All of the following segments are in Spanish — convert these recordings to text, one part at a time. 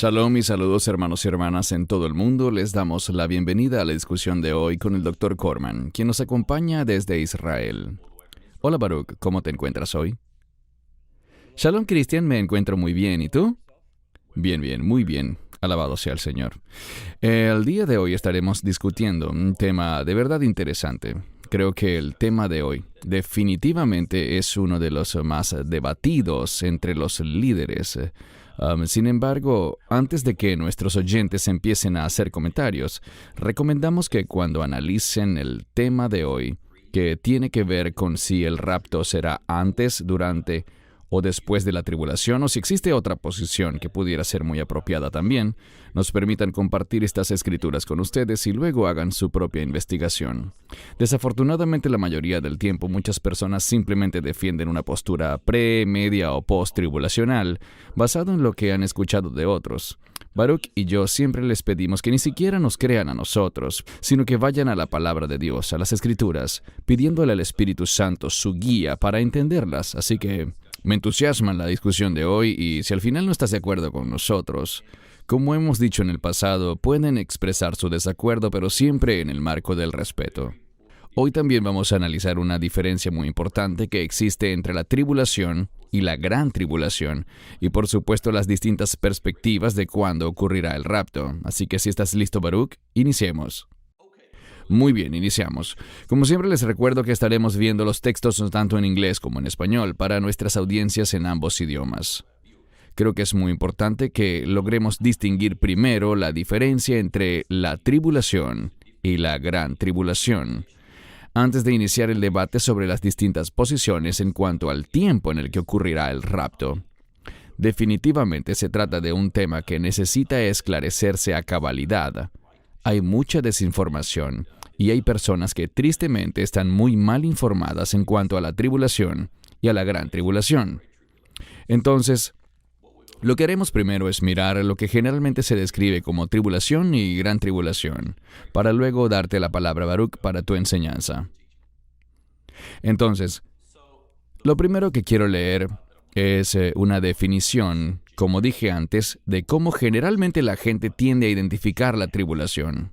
Shalom y saludos hermanos y hermanas en todo el mundo. Les damos la bienvenida a la discusión de hoy con el Dr. Corman, quien nos acompaña desde Israel. Hola Baruch, ¿cómo te encuentras hoy? Shalom Cristian, me encuentro muy bien. ¿Y tú? Bien, muy bien. Alabado sea el Señor. El día de hoy estaremos discutiendo un tema de verdad interesante. Creo que el tema de hoy definitivamente es uno de los más debatidos entre los líderes. Sin embargo, antes de que nuestros oyentes empiecen a hacer comentarios, recomendamos que cuando analicen el tema de hoy, que tiene que ver con si el rapto será antes, durante o después de la tribulación, o si existe otra posición que pudiera ser muy apropiada también, nos permitan compartir estas escrituras con ustedes y luego hagan su propia investigación. Desafortunadamente, la mayoría del tiempo, muchas personas simplemente defienden una postura pre, media o post-tribulacional, basado en lo que han escuchado de otros. Baruch y yo siempre les pedimos que ni siquiera nos crean a nosotros, sino que vayan a la palabra de Dios, a las Escrituras, pidiéndole al Espíritu Santo su guía para entenderlas. Así que me entusiasma la discusión de hoy y si al final no estás de acuerdo con nosotros, como hemos dicho en el pasado, pueden expresar su desacuerdo, pero siempre en el marco del respeto. Hoy también vamos a analizar una diferencia muy importante que existe entre la tribulación y la gran tribulación, y por supuesto las distintas perspectivas de cuándo ocurrirá el rapto. Así que si estás listo, Baruch, iniciemos. Muy bien, iniciamos. Como siempre les recuerdo que estaremos viendo los textos tanto en inglés como en español para nuestras audiencias en ambos idiomas. Creo que es muy importante que logremos distinguir primero la diferencia entre la tribulación y la gran tribulación, antes de iniciar el debate sobre las distintas posiciones en cuanto al tiempo en el que ocurrirá el rapto. Definitivamente se trata de un tema que necesita esclarecerse a cabalidad. Hay mucha desinformación y hay personas que tristemente están muy mal informadas en cuanto a la tribulación y a la gran tribulación. Entonces, lo que haremos primero es mirar lo que generalmente se describe como tribulación y gran tribulación, para luego darte la palabra, Baruch, para tu enseñanza. Entonces, lo primero que quiero leer es una definición, como dije antes, de cómo generalmente la gente tiende a identificar la tribulación.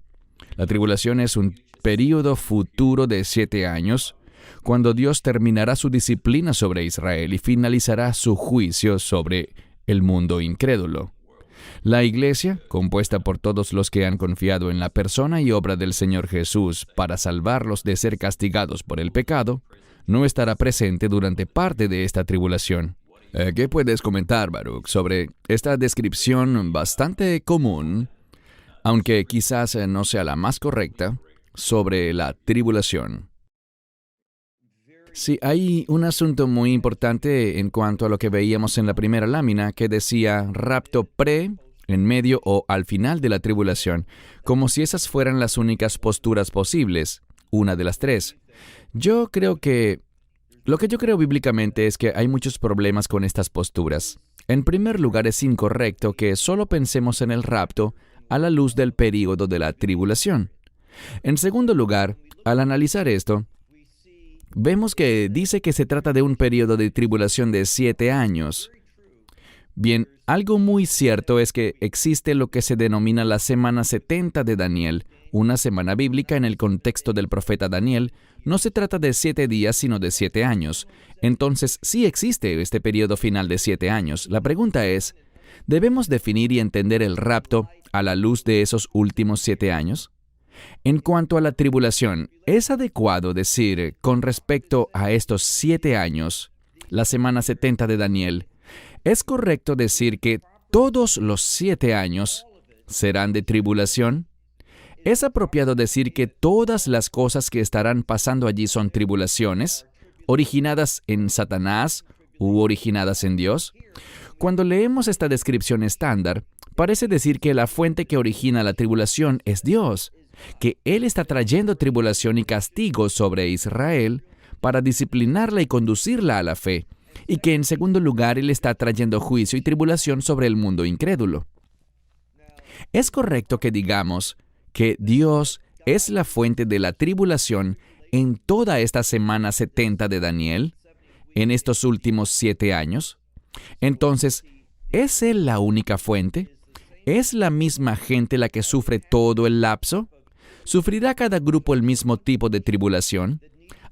La tribulación es un período futuro de 7 años, cuando Dios terminará su disciplina sobre Israel y finalizará su juicio sobre el mundo incrédulo. La Iglesia, compuesta por todos los que han confiado en la persona y obra del Señor Jesús para salvarlos de ser castigados por el pecado, no estará presente durante parte de esta tribulación. ¿Qué puedes comentar, Baruch, sobre esta descripción bastante común, aunque quizás no sea la más correcta, sobre la tribulación? Sí, hay un asunto muy importante en cuanto a lo que veíamos en la primera lámina que decía rapto pre, en medio o al final de la tribulación, como si esas fueran las únicas posturas posibles, una de las tres. Lo que yo creo bíblicamente es que hay muchos problemas con estas posturas. En primer lugar, es incorrecto que solo pensemos en el rapto a la luz del período de la tribulación. En segundo lugar, al analizar esto, vemos que dice que se trata de un período de tribulación de 7 años. Bien, algo muy cierto es que existe lo que se denomina la semana 70 de Daniel, una semana bíblica en el contexto del profeta Daniel. No se trata de 7 días, sino de 7 años. Entonces, sí existe este periodo final de 7 años. La pregunta es, ¿debemos definir y entender el rapto a la luz de esos últimos 7 años? En cuanto a la tribulación, ¿es adecuado decir con respecto a estos 7 años, la semana 70 de Daniel, es correcto decir que todos los 7 años serán de tribulación? ¿Es apropiado decir que todas las cosas que estarán pasando allí son tribulaciones, originadas en Satanás u originadas en Dios? Cuando leemos esta descripción estándar, parece decir que la fuente que origina la tribulación es Dios, que Él está trayendo tribulación y castigo sobre Israel para disciplinarla y conducirla a la fe, y que en segundo lugar Él está trayendo juicio y tribulación sobre el mundo incrédulo. ¿Es correcto que digamos que Dios es la fuente de la tribulación en toda esta semana 70 de Daniel, en estos últimos 7 años? Entonces, ¿es Él la única fuente? ¿Es la misma gente la que sufre todo el lapso? ¿Sufrirá cada grupo el mismo tipo de tribulación?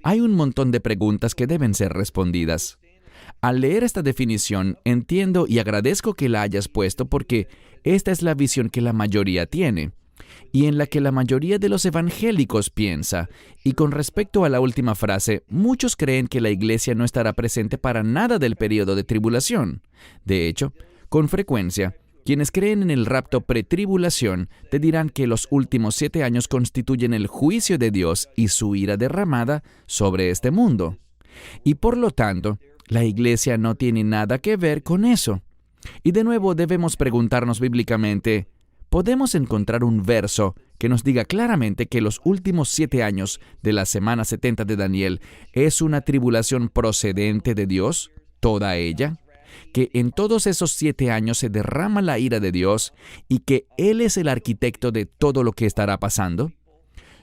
Hay un montón de preguntas que deben ser respondidas. Al leer esta definición, entiendo y agradezco que la hayas puesto porque esta es la visión que la mayoría tiene y en la que la mayoría de los evangélicos piensa. Y con respecto a la última frase, muchos creen que la iglesia no estará presente para nada del periodo de tribulación. De hecho, con frecuencia, quienes creen en el rapto pretribulación te dirán que los últimos 7 años constituyen el juicio de Dios y su ira derramada sobre este mundo. Y por lo tanto, la iglesia no tiene nada que ver con eso. Y de nuevo debemos preguntarnos bíblicamente, ¿podemos encontrar un verso que nos diga claramente que los últimos 7 años de la semana 70 de Daniel es una tribulación procedente de Dios, toda ella? Que en todos esos 7 años se derrama la ira de Dios y que Él es el arquitecto de todo lo que estará pasando.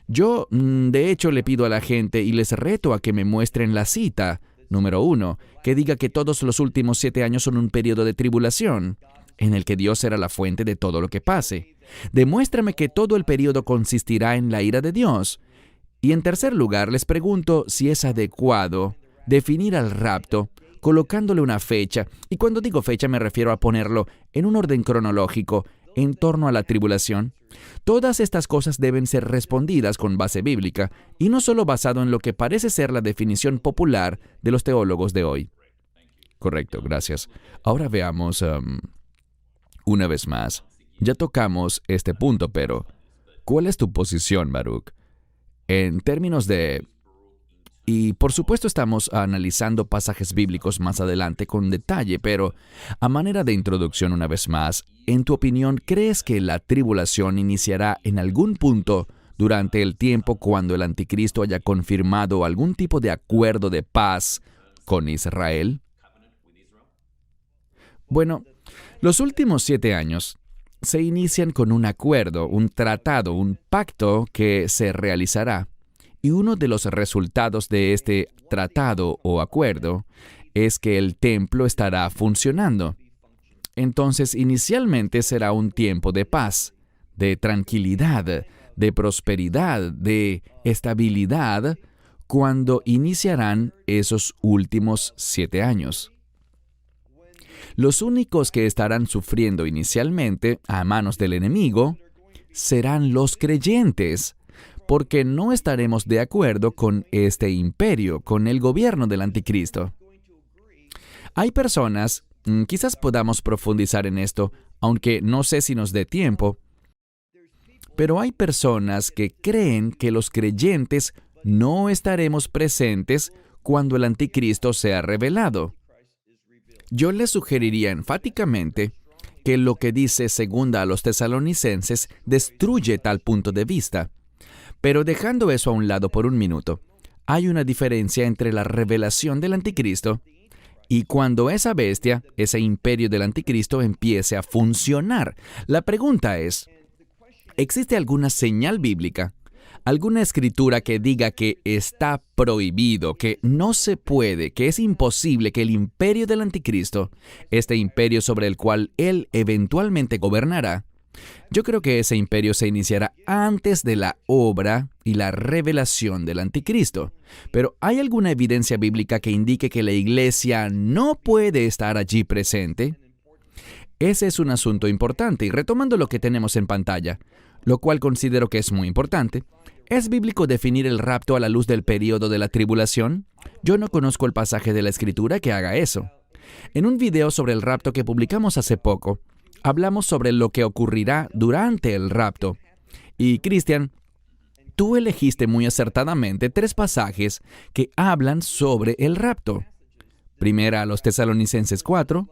Yo, de hecho, le pido a la gente y les reto a que me muestren la cita, número 1, que diga que todos los últimos 7 años son un periodo de tribulación, en el que Dios será la fuente de todo lo que pase. Demuéstrame que todo el periodo consistirá en la ira de Dios. Y en tercer lugar, les pregunto si es adecuado definir al rapto colocándole una fecha, y cuando digo fecha me refiero a ponerlo en un orden cronológico en torno a la tribulación. Todas estas cosas deben ser respondidas con base bíblica, y no solo basado en lo que parece ser la definición popular de los teólogos de hoy. Correcto, gracias. Ahora veamos, una vez más, ya tocamos este punto, pero ¿cuál es tu posición, Baruch? En términos de... Y por supuesto estamos analizando pasajes bíblicos más adelante con detalle, pero a manera de introducción una vez más, en tu opinión, ¿crees que la tribulación iniciará en algún punto durante el tiempo cuando el anticristo haya confirmado algún tipo de acuerdo de paz con Israel? Bueno, los últimos 7 años se inician con un acuerdo, un tratado, un pacto que se realizará. Y uno de los resultados de este tratado o acuerdo es que el templo estará funcionando. Entonces, inicialmente será un tiempo de paz, de tranquilidad, de prosperidad, de estabilidad, cuando iniciarán esos últimos 7 años. Los únicos que estarán sufriendo inicialmente a manos del enemigo serán los creyentes, porque no estaremos de acuerdo con este imperio, con el gobierno del anticristo. Hay personas, quizás podamos profundizar en esto, aunque no sé si nos dé tiempo, pero hay personas que creen que los creyentes no estaremos presentes cuando el anticristo sea revelado. Yo les sugeriría enfáticamente que lo que dice segunda a los tesalonicenses destruye tal punto de vista. Pero dejando eso a un lado por un minuto, hay una diferencia entre la revelación del anticristo y cuando esa bestia, ese imperio del anticristo, empiece a funcionar. La pregunta es, ¿existe alguna señal bíblica, alguna escritura que diga que está prohibido, que no se puede, que es imposible que el imperio del anticristo, este imperio sobre el cual él eventualmente gobernará, yo creo que ese imperio se iniciará antes de la obra y la revelación del anticristo. Pero ¿hay alguna evidencia bíblica que indique que la iglesia no puede estar allí presente? Ese es un asunto importante, y retomando lo que tenemos en pantalla, lo cual considero que es muy importante, ¿es bíblico definir el rapto a la luz del período de la tribulación? Yo no conozco el pasaje de la Escritura que haga eso. En un video sobre el rapto que publicamos hace poco, hablamos sobre lo que ocurrirá durante el rapto. Y, Cristian, tú elegiste muy acertadamente 3 pasajes que hablan sobre el rapto. Primera a los Tesalonicenses 4,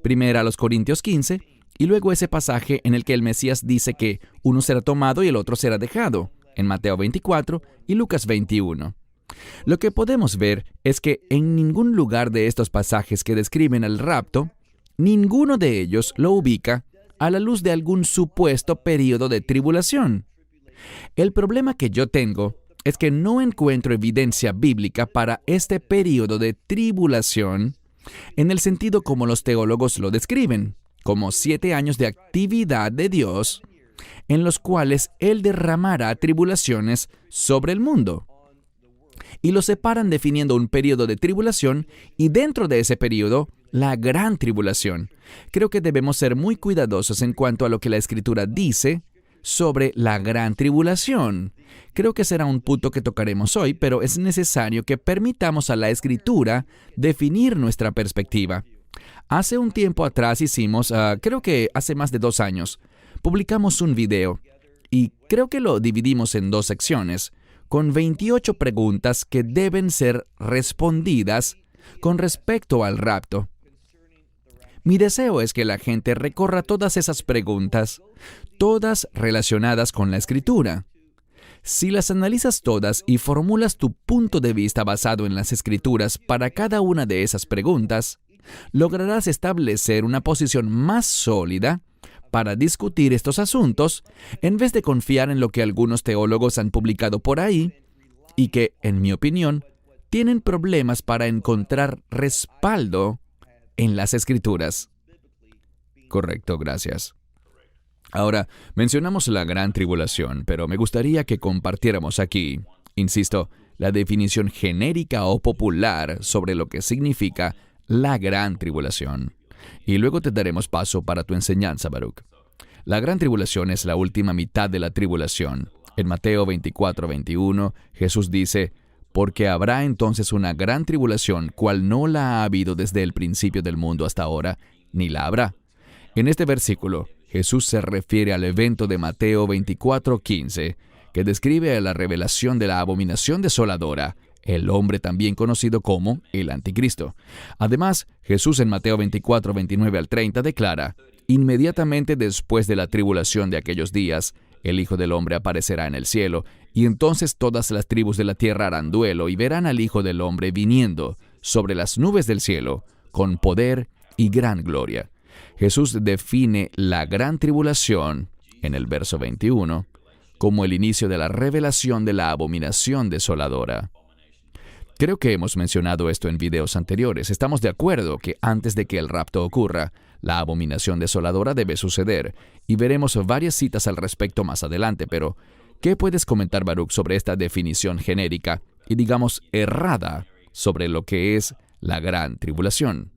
primera a los Corintios 15, y luego ese pasaje en el que el Mesías dice que uno será tomado y el otro será dejado, en Mateo 24 y Lucas 21. Lo que podemos ver es que en ningún lugar de estos pasajes que describen el rapto, ninguno de ellos lo ubica a la luz de algún supuesto período de tribulación. El problema que yo tengo es que no encuentro evidencia bíblica para este período de tribulación en el sentido como los teólogos lo describen. como 7 años de actividad de Dios, en los cuales Él derramará tribulaciones sobre el mundo. Y lo separan definiendo un periodo de tribulación y dentro de ese periodo, la gran tribulación. Creo que debemos ser muy cuidadosos en cuanto a lo que la Escritura dice sobre la gran tribulación. Creo que será un punto que tocaremos hoy, pero es necesario que permitamos a la Escritura definir nuestra perspectiva. Hace un tiempo atrás hicimos, creo que hace más de 2 años, publicamos un video y creo que lo dividimos en 2 secciones, con 28 preguntas que deben ser respondidas con respecto al rapto. Mi deseo es que la gente recorra todas esas preguntas, todas relacionadas con la Escritura. Si las analizas todas y formulas tu punto de vista basado en las Escrituras para cada una de esas preguntas, lograrás establecer una posición más sólida para discutir estos asuntos, en vez de confiar en lo que algunos teólogos han publicado por ahí y que, en mi opinión, tienen problemas para encontrar respaldo en las Escrituras. Correcto, gracias. Ahora, mencionamos la gran tribulación, pero me gustaría que compartiéramos aquí, insisto, la definición genérica o popular sobre lo que significa la gran tribulación. Y luego te daremos paso para tu enseñanza, Baruch. La gran tribulación es la última mitad de la tribulación. En Mateo 24:21, Jesús dice, «Porque habrá entonces una gran tribulación, cual no la ha habido desde el principio del mundo hasta ahora, ni la habrá». En este versículo, Jesús se refiere al evento de Mateo 24:15, que describe la revelación de la abominación desoladora, el hombre también conocido como el Anticristo. Además, Jesús en Mateo 24:29 al 30 declara, «Inmediatamente después de la tribulación de aquellos días, el Hijo del Hombre aparecerá en el cielo, y entonces todas las tribus de la tierra harán duelo y verán al Hijo del Hombre viniendo sobre las nubes del cielo, con poder y gran gloria». Jesús define la gran tribulación, en el verso 21, como el inicio de la revelación de la abominación desoladora. Creo que hemos mencionado esto en videos anteriores. Estamos de acuerdo que antes de que el rapto ocurra, la abominación desoladora debe suceder, y veremos varias citas al respecto más adelante, pero ¿qué puedes comentar, Baruch, sobre esta definición genérica y, digamos, errada sobre lo que es la gran tribulación?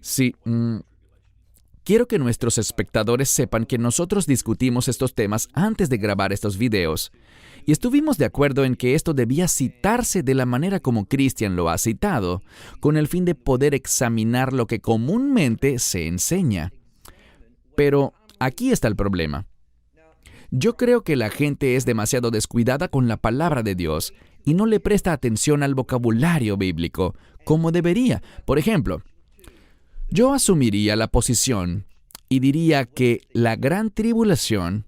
Sí, quiero que nuestros espectadores sepan que nosotros discutimos estos temas antes de grabar estos videos, y estuvimos de acuerdo en que esto debía citarse de la manera como Christian lo ha citado, con el fin de poder examinar lo que comúnmente se enseña. Pero aquí está el problema. Yo creo que la gente es demasiado descuidada con la palabra de Dios y no le presta atención al vocabulario bíblico como debería. Por ejemplo, yo asumiría la posición y diría que la gran tribulación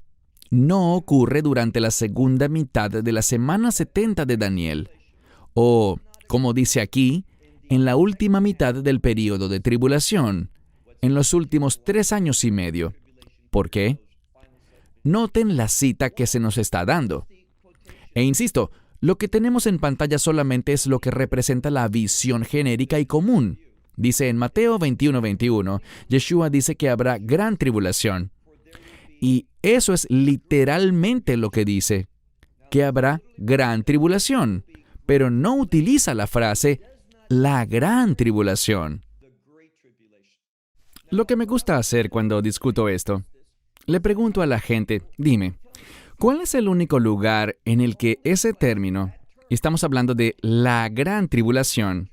no ocurre durante la segunda mitad de la semana 70 de Daniel, o, como dice aquí, en la última mitad del período de tribulación, en los últimos 3 años y medio. ¿Por qué? Noten la cita que se nos está dando. E insisto, lo que tenemos en pantalla solamente es lo que representa la visión genérica y común. Dice en Mateo 21:21, Yeshua dice que habrá gran tribulación. Y eso es literalmente lo que dice, que habrá gran tribulación, pero no utiliza la frase la gran tribulación. Lo que me gusta hacer cuando discuto esto, le pregunto a la gente, dime, ¿cuál es el único lugar en el que ese término, y estamos hablando de la gran tribulación,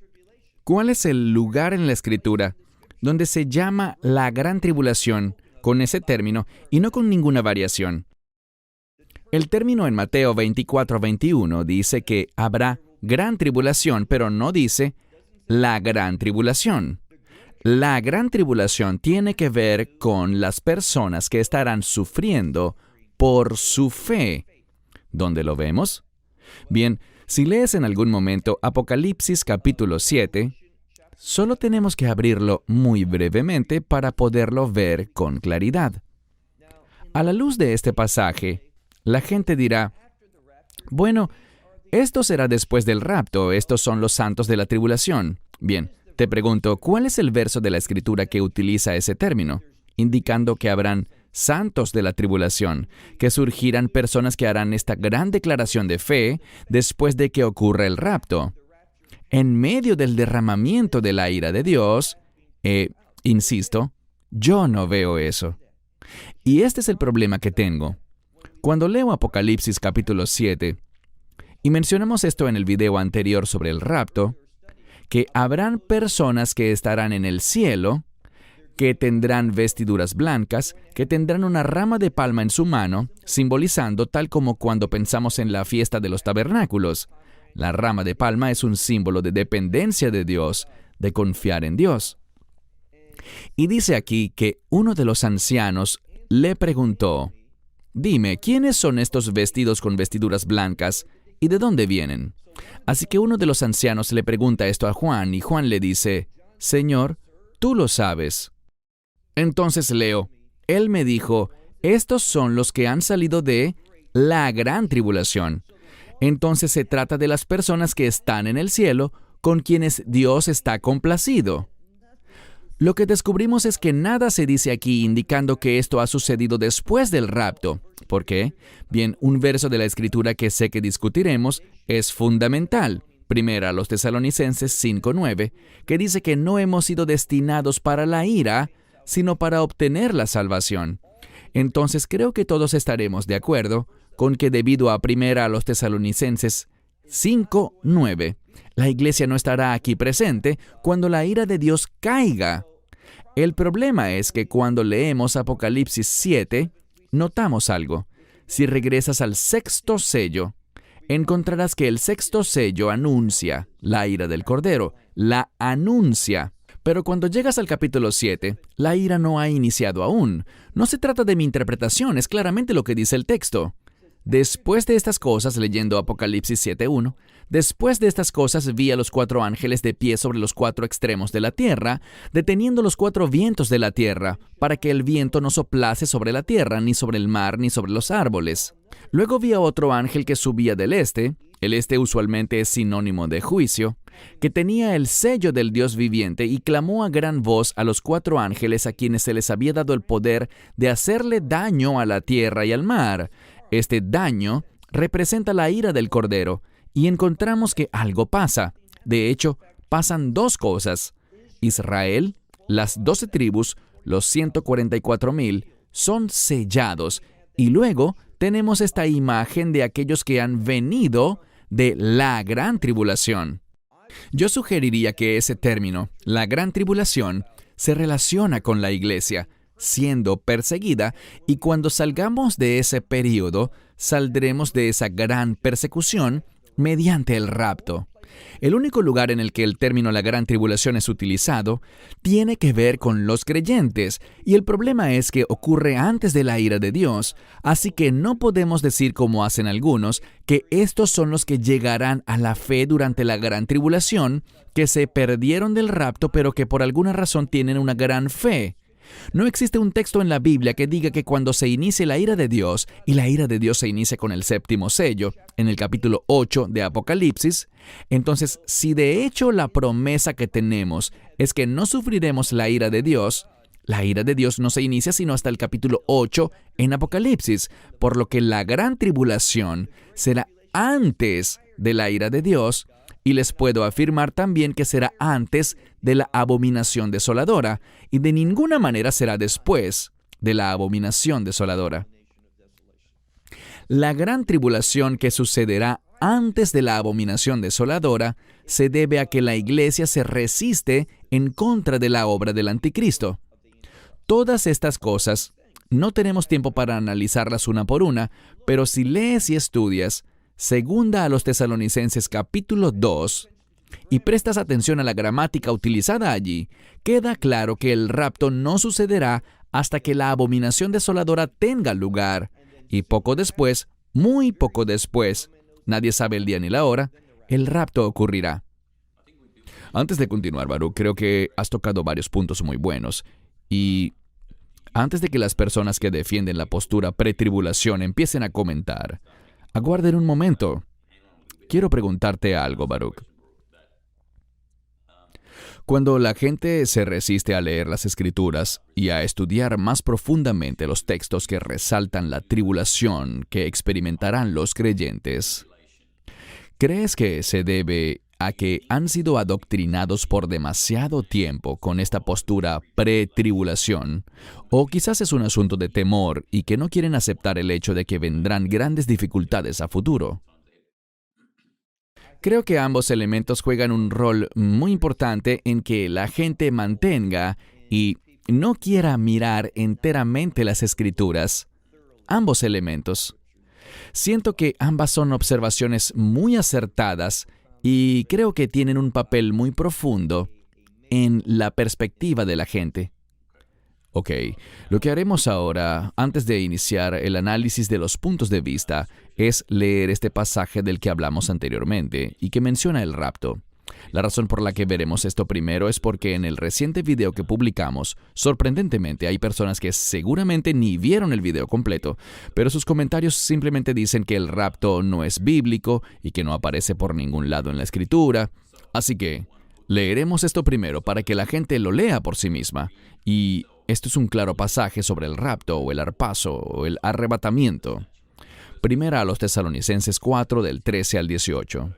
¿cuál es el lugar en la Escritura donde se llama la gran tribulación con ese término y no con ninguna variación? El término en Mateo 24:21 dice que habrá gran tribulación, pero no dice la gran tribulación. La gran tribulación tiene que ver con las personas que estarán sufriendo por su fe. ¿Dónde lo vemos? Bien, si lees en algún momento Apocalipsis capítulo 7, solo tenemos que abrirlo muy brevemente para poderlo ver con claridad. A la luz de este pasaje, la gente dirá, bueno, esto será después del rapto, estos son los santos de la tribulación. Bien, Te pregunto, ¿cuál es el verso de la Escritura que utiliza ese término, indicando que habrán santos de la tribulación, que surgirán personas que harán esta gran declaración de fe después de que ocurra el rapto? En medio del derramamiento de la ira de Dios, insisto, yo no veo eso. Y este es el problema que tengo. Cuando leo Apocalipsis capítulo 7, y mencionamos esto en el video anterior sobre el rapto, que habrán personas que estarán en el cielo, que tendrán vestiduras blancas, que tendrán una rama de palma en su mano, simbolizando tal como cuando pensamos en la fiesta de los tabernáculos. La rama de palma es un símbolo de dependencia de Dios, de confiar en Dios. Y dice aquí que uno de los ancianos le preguntó, «Dime, ¿quiénes son estos vestidos con vestiduras blancas y de dónde vienen?» Así que uno de los ancianos le pregunta esto a Juan, y Juan le dice, «Señor, tú lo sabes». Entonces leo, él me dijo, «Estos son los que han salido de la gran tribulación». Entonces se trata de las personas que están en el cielo, con quienes Dios está complacido. Lo que descubrimos es que nada se dice aquí indicando que esto ha sucedido después del rapto. ¿Por qué? Bien, un verso de la Escritura que sé que discutiremos es fundamental. Primera a los Tesalonicenses 5:9, que dice que no hemos sido destinados para la ira, sino para obtener la salvación. Entonces creo que todos estaremos de acuerdo con que debido a Primera a los Tesalonicenses 5:9, la iglesia no estará aquí presente cuando la ira de Dios caiga. El problema es que cuando leemos Apocalipsis 7, notamos algo. Si regresas al sexto sello, encontrarás que el sexto sello anuncia la ira del Cordero, la anuncia. Pero cuando llegas al capítulo 7, la ira no ha iniciado aún. No se trata de mi interpretación, es claramente lo que dice el texto. Después de estas cosas, leyendo Apocalipsis 7:1, después de estas cosas vi a los 4 ángeles de pie sobre los 4 extremos de la tierra, deteniendo los 4 vientos de la tierra, para que el viento no soplase sobre la tierra, ni sobre el mar, ni sobre los árboles. Luego vi a otro ángel que subía del este, el este usualmente es sinónimo de juicio, que tenía el sello del Dios viviente y clamó a gran voz a los 4 ángeles a quienes se les había dado el poder de hacerle daño a la tierra y al mar. Este daño representa la ira del Cordero, y encontramos que algo pasa. De hecho, pasan 2 cosas. Israel, las 12 tribus, los 144,000, son sellados, y luego tenemos esta imagen de aquellos que han venido de la gran tribulación. Yo sugeriría que ese término, la gran tribulación, se relaciona con la iglesia, siendo perseguida, y cuando salgamos de ese período, saldremos de esa gran persecución mediante el rapto. El único lugar en el que el término la gran tribulación es utilizado tiene que ver con los creyentes, y el problema es que ocurre antes de la ira de Dios, así que no podemos decir como hacen algunos, que estos son los que llegarán a la fe durante la gran tribulación, que se perdieron del rapto pero que por alguna razón tienen una gran fe. No existe un texto en la Biblia que diga que cuando se inicie la ira de Dios, y la ira de Dios se inicia con el 7º sello, en el capítulo 8 de Apocalipsis, entonces si de hecho la promesa que tenemos es que no sufriremos la ira de Dios no se inicia sino hasta el capítulo 8 en Apocalipsis, por lo que la gran tribulación será antes de la ira de Dios, y les puedo afirmar también que será antes de la abominación desoladora, y de ninguna manera será después de la abominación desoladora. La gran tribulación que sucederá antes de la abominación desoladora se debe a que la iglesia se resiste en contra de la obra del anticristo. Todas estas cosas, no tenemos tiempo para analizarlas una por una, pero si lees y estudias Segunda a los Tesalonicenses capítulo 2 y prestas atención a la gramática utilizada allí, queda claro que el rapto no sucederá hasta que la abominación desoladora tenga lugar, y poco después, muy poco después, nadie sabe el día ni la hora, el rapto ocurrirá. Antes de continuar, Baruch, creo que has tocado varios puntos muy buenos, y antes de que las personas que defienden la postura pretribulación empiecen a comentar, aguarden un momento. Quiero preguntarte algo, Baruch. Cuando la gente se resiste a leer las Escrituras y a estudiar más profundamente los textos que resaltan la tribulación que experimentarán los creyentes, ¿crees que se debe a que han sido adoctrinados por demasiado tiempo con esta postura pre-tribulación? ¿O quizás es un asunto de temor y que no quieren aceptar el hecho de que vendrán grandes dificultades a futuro? Creo que ambos elementos juegan un rol muy importante en que la gente mantenga y no quiera mirar enteramente las Escrituras. Ambos elementos. Siento que ambas son observaciones muy acertadas y creo que tienen un papel muy profundo en la perspectiva de la gente. Ok, lo que haremos ahora, antes de iniciar el análisis de los puntos de vista, es leer este pasaje del que hablamos anteriormente y que menciona el rapto. La razón por la que veremos esto primero es porque en el reciente video que publicamos, sorprendentemente hay personas que seguramente ni vieron el video completo, pero sus comentarios simplemente dicen que el rapto no es bíblico y que no aparece por ningún lado en la Escritura. Así que leeremos esto primero para que la gente lo lea por sí misma. Y esto es un claro pasaje sobre el rapto o el harpazo o el arrebatamiento. Primera a los Tesalonicenses 4 del 13 al 18.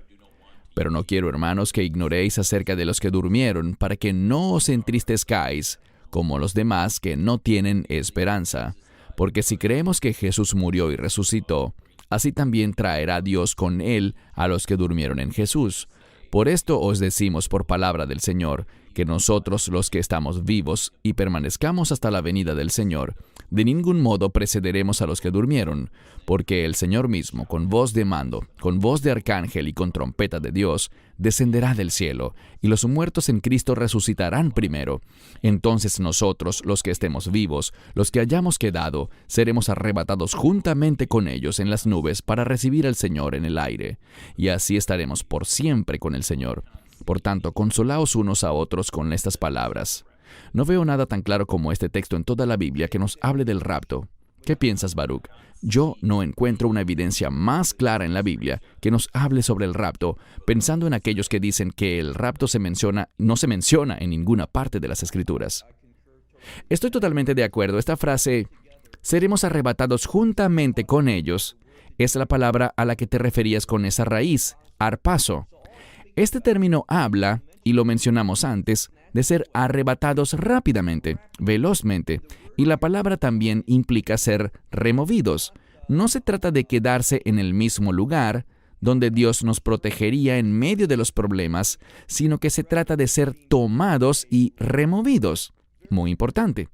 Pero no quiero, hermanos, que ignoréis acerca de los que durmieron, para que no os entristezcáis, como los demás que no tienen esperanza. Porque si creemos que Jesús murió y resucitó, así también traerá Dios con él a los que durmieron en Jesús. Por esto os decimos por palabra del Señor, que nosotros los que estamos vivos y permanezcamos hasta la venida del Señor, de ningún modo precederemos a los que durmieron, porque el Señor mismo, con voz de mando, con voz de arcángel y con trompeta de Dios, descenderá del cielo, y los muertos en Cristo resucitarán primero. Entonces nosotros, los que estemos vivos, los que hayamos quedado, seremos arrebatados juntamente con ellos en las nubes para recibir al Señor en el aire, y así estaremos por siempre con el Señor. Por tanto, consolaos unos a otros con estas palabras. No veo nada tan claro como este texto en toda la Biblia que nos hable del rapto. ¿Qué piensas, Baruch? Yo no encuentro una evidencia más clara en la Biblia que nos hable sobre el rapto, pensando en aquellos que dicen que el rapto no se menciona en ninguna parte de las Escrituras. Estoy totalmente de acuerdo. Esta frase, seremos arrebatados juntamente con ellos, es la palabra a la que te referías con esa raíz, harpazo. Este término habla, y lo mencionamos antes, de ser arrebatados rápidamente, velozmente, y la palabra también implica ser removidos. No se trata de quedarse en el mismo lugar, donde Dios nos protegería en medio de los problemas, sino que se trata de ser tomados y removidos. Muy importante.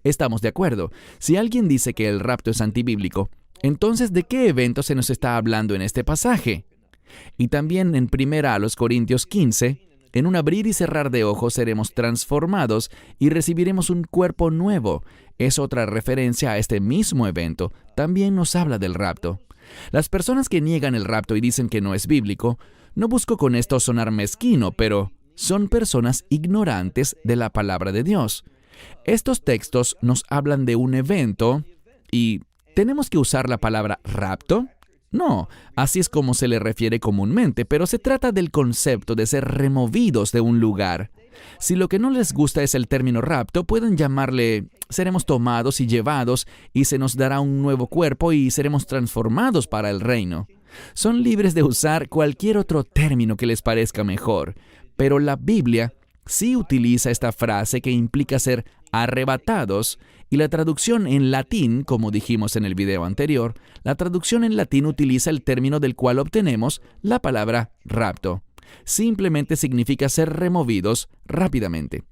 Estamos de acuerdo. Si alguien dice que el rapto es antibíblico, entonces ¿de qué evento se nos está hablando en este pasaje? Y también en 1 Corintios 15, en un abrir y cerrar de ojos seremos transformados y recibiremos un cuerpo nuevo. Es otra referencia a este mismo evento. También nos habla del rapto. Las personas que niegan el rapto y dicen que no es bíblico, no busco con esto sonar mezquino, pero son personas ignorantes de la palabra de Dios. Estos textos nos hablan de un evento y ¿tenemos que usar la palabra rapto? No, así es como se le refiere comúnmente, pero se trata del concepto de ser removidos de un lugar. Si lo que no les gusta es el término rapto, pueden llamarle seremos tomados y llevados y se nos dará un nuevo cuerpo y seremos transformados para el reino. Son libres de usar cualquier otro término que les parezca mejor, pero la Biblia sí utiliza esta frase que implica ser arrebatados, y la traducción en latín, como dijimos en el video anterior, la traducción en latín utiliza el término del cual obtenemos la palabra rapto. Simplemente significa ser removidos rápidamente.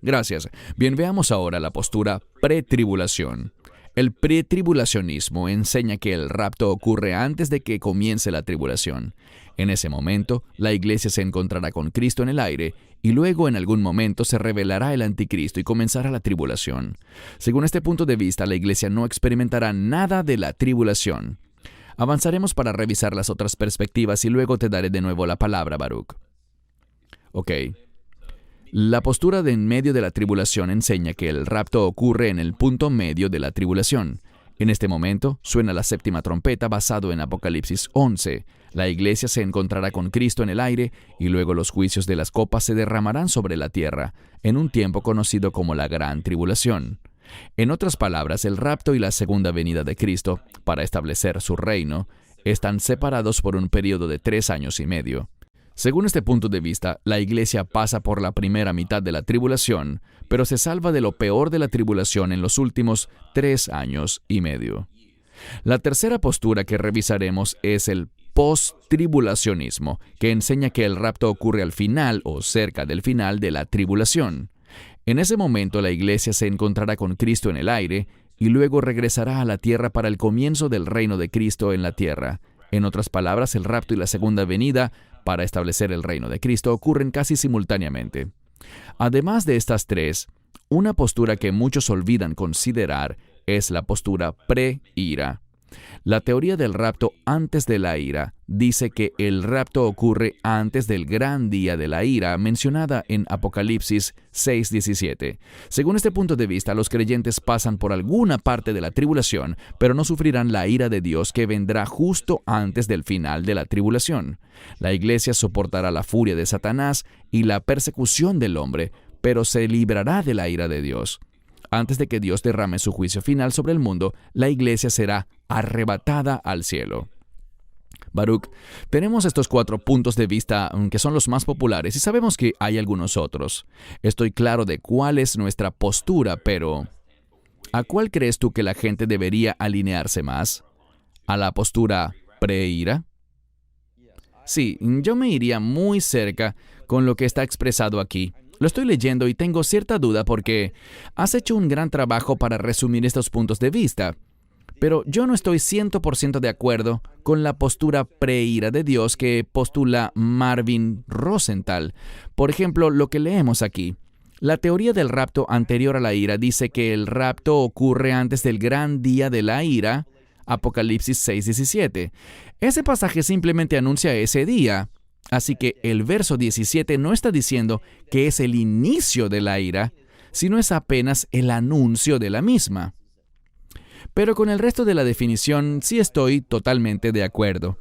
Gracias. Bien, veamos ahora la postura pretribulación. El pretribulacionismo enseña que el rapto ocurre antes de que comience la tribulación. En ese momento, la iglesia se encontrará con Cristo en el aire y luego en algún momento se revelará el anticristo y comenzará la tribulación. Según este punto de vista, la iglesia no experimentará nada de la tribulación. Avanzaremos para revisar las otras perspectivas y luego te daré de nuevo la palabra, Baruch. Ok. La postura de en medio de la tribulación enseña que el rapto ocurre en el punto medio de la tribulación. En este momento suena la séptima trompeta basado en Apocalipsis 11. La iglesia se encontrará con Cristo en el aire y luego los juicios de las copas se derramarán sobre la tierra, en un tiempo conocido como la Gran Tribulación. En otras palabras, el rapto y la segunda venida de Cristo, para establecer su reino, están separados por un periodo de 3 años y medio. Según este punto de vista, la iglesia pasa por la primera mitad de la tribulación, pero se salva de lo peor de la tribulación en los últimos 3 años y medio. La tercera postura que revisaremos es el post-tribulacionismo, que enseña que el rapto ocurre al final o cerca del final de la tribulación. En ese momento la iglesia se encontrará con Cristo en el aire y luego regresará a la tierra para el comienzo del reino de Cristo en la tierra. En otras palabras, el rapto y la segunda venida para establecer el reino de Cristo ocurren casi simultáneamente. Además de estas tres, una postura que muchos olvidan considerar es la postura pre-ira. La teoría del rapto antes de la ira dice que el rapto ocurre antes del gran día de la ira mencionada en Apocalipsis 6:17. Según este punto de vista, los creyentes pasan por alguna parte de la tribulación, pero no sufrirán la ira de Dios que vendrá justo antes del final de la tribulación. La iglesia soportará la furia de Satanás y la persecución del hombre, pero se librará de la ira de Dios. Antes de que Dios derrame su juicio final sobre el mundo, la iglesia será arrebatada al cielo. Baruch, tenemos estos 4 puntos de vista que son los más populares y sabemos que hay algunos otros. Estoy claro de cuál es nuestra postura, pero ¿a cuál crees tú que la gente debería alinearse más? ¿A la postura pre-ira? Sí, yo me iría muy cerca con lo que está expresado aquí. Lo estoy leyendo y tengo cierta duda porque has hecho un gran trabajo para resumir estos puntos de vista. Pero yo no estoy 100% de acuerdo con la postura pre-ira de Dios que postula Marvin Rosenthal. Por ejemplo, lo que leemos aquí. La teoría del rapto anterior a la ira dice que el rapto ocurre antes del gran día de la ira, Apocalipsis 6:17. Ese pasaje simplemente anuncia ese día. Así que el verso 17 no está diciendo que es el inicio de la ira, sino es apenas el anuncio de la misma. Pero con el resto de la definición sí estoy totalmente de acuerdo.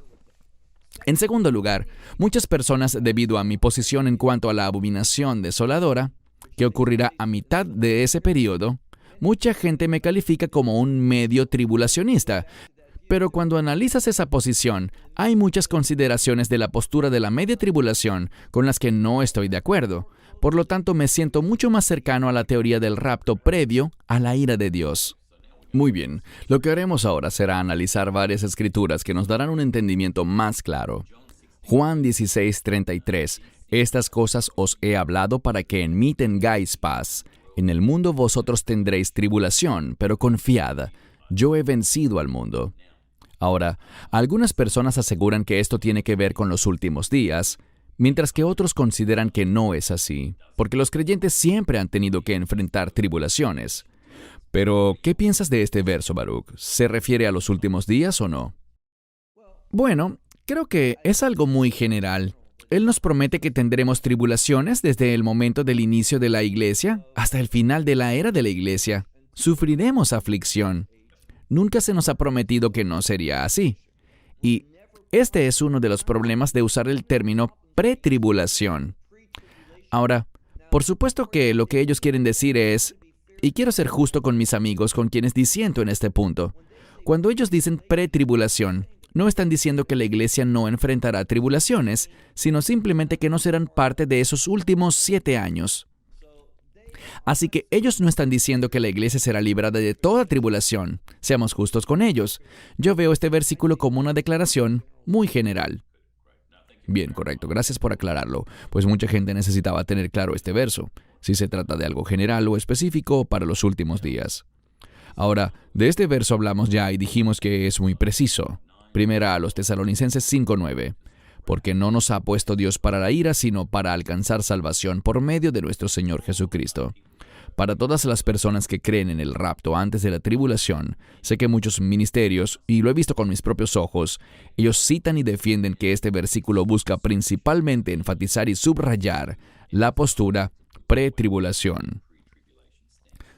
En segundo lugar, muchas personas, debido a mi posición en cuanto a la abominación desoladora, que ocurrirá a mitad de ese periodo, mucha gente me califica como un medio tribulacionista. Pero cuando analizas esa posición, hay muchas consideraciones de la postura de la media tribulación con las que no estoy de acuerdo. Por lo tanto, me siento mucho más cercano a la teoría del rapto previo a la ira de Dios. Muy bien, lo que haremos ahora será analizar varias escrituras que nos darán un entendimiento más claro. Juan 16:33. Estas cosas os he hablado para que en mí tengáis paz. En el mundo vosotros tendréis tribulación, pero confiad, yo he vencido al mundo. Ahora, algunas personas aseguran que esto tiene que ver con los últimos días, mientras que otros consideran que no es así, porque los creyentes siempre han tenido que enfrentar tribulaciones. Pero, ¿qué piensas de este verso, Baruch? ¿Se refiere a los últimos días o no? Bueno, creo que es algo muy general. Él nos promete que tendremos tribulaciones desde el momento del inicio de la iglesia hasta el final de la era de la iglesia. Sufriremos aflicción. Nunca se nos ha prometido que no sería así. Y este es uno de los problemas de usar el término pretribulación. Ahora, por supuesto que lo que ellos quieren decir es, y quiero ser justo con mis amigos con quienes disiento en este punto, cuando ellos dicen pretribulación, no están diciendo que la iglesia no enfrentará tribulaciones, sino simplemente que no serán parte de esos últimos 7 años. Así que ellos no están diciendo que la iglesia será librada de toda tribulación. Seamos justos con ellos. Yo veo este versículo como una declaración muy general. Bien, correcto. Gracias por aclararlo, pues mucha gente necesitaba tener claro este verso, si se trata de algo general o específico para los últimos días. Ahora, de este verso hablamos ya y dijimos que es muy preciso. Primera a los Tesalonicenses 5:9. Porque no nos ha puesto Dios para la ira, sino para alcanzar salvación por medio de nuestro Señor Jesucristo. Para todas las personas que creen en el rapto antes de la tribulación, sé que muchos ministerios, y lo he visto con mis propios ojos, ellos citan y defienden que este versículo busca principalmente enfatizar y subrayar la postura pre-tribulación.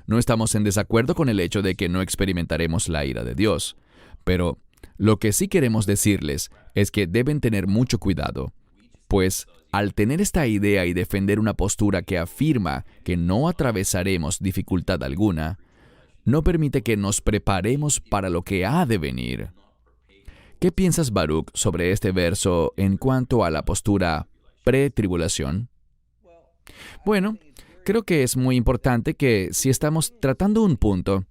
No estamos en desacuerdo con el hecho de que no experimentaremos la ira de Dios. Pero lo que sí queremos decirles es que deben tener mucho cuidado, pues al tener esta idea y defender una postura que afirma que no atravesaremos dificultad alguna, no permite que nos preparemos para lo que ha de venir. ¿Qué piensas, Baruch, sobre este verso en cuanto a la postura pre-tribulación? Bueno, creo que es muy importante que si estamos tratando un punto,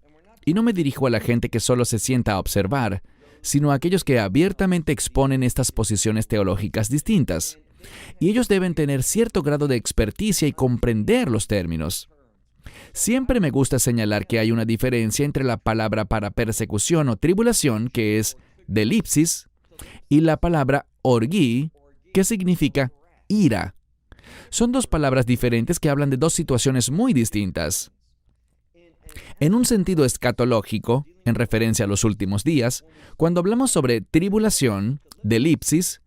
y no me dirijo a la gente que solo se sienta a observar, sino a aquellos que abiertamente exponen estas posiciones teológicas distintas, y ellos deben tener cierto grado de experticia y comprender los términos. Siempre me gusta señalar que hay una diferencia entre la palabra para persecución o tribulación, que es delipsis, y la palabra orgí, que significa ira. Son dos palabras diferentes que hablan de dos situaciones muy distintas. En un sentido escatológico, en referencia a los últimos días, cuando hablamos sobre tribulación, delipsis,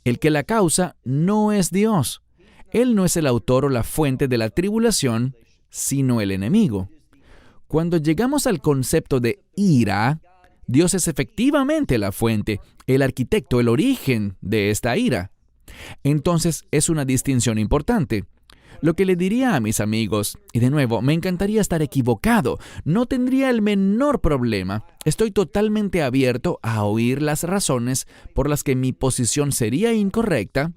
el que la causa no es Dios. Él no es el autor o la fuente de la tribulación, sino el enemigo. Cuando llegamos al concepto de ira, Dios es efectivamente la fuente, el arquitecto, el origen de esta ira. Entonces es una distinción importante. Lo que le diría a mis amigos, y de nuevo, me encantaría estar equivocado, no tendría el menor problema. Estoy totalmente abierto a oír las razones por las que mi posición sería incorrecta,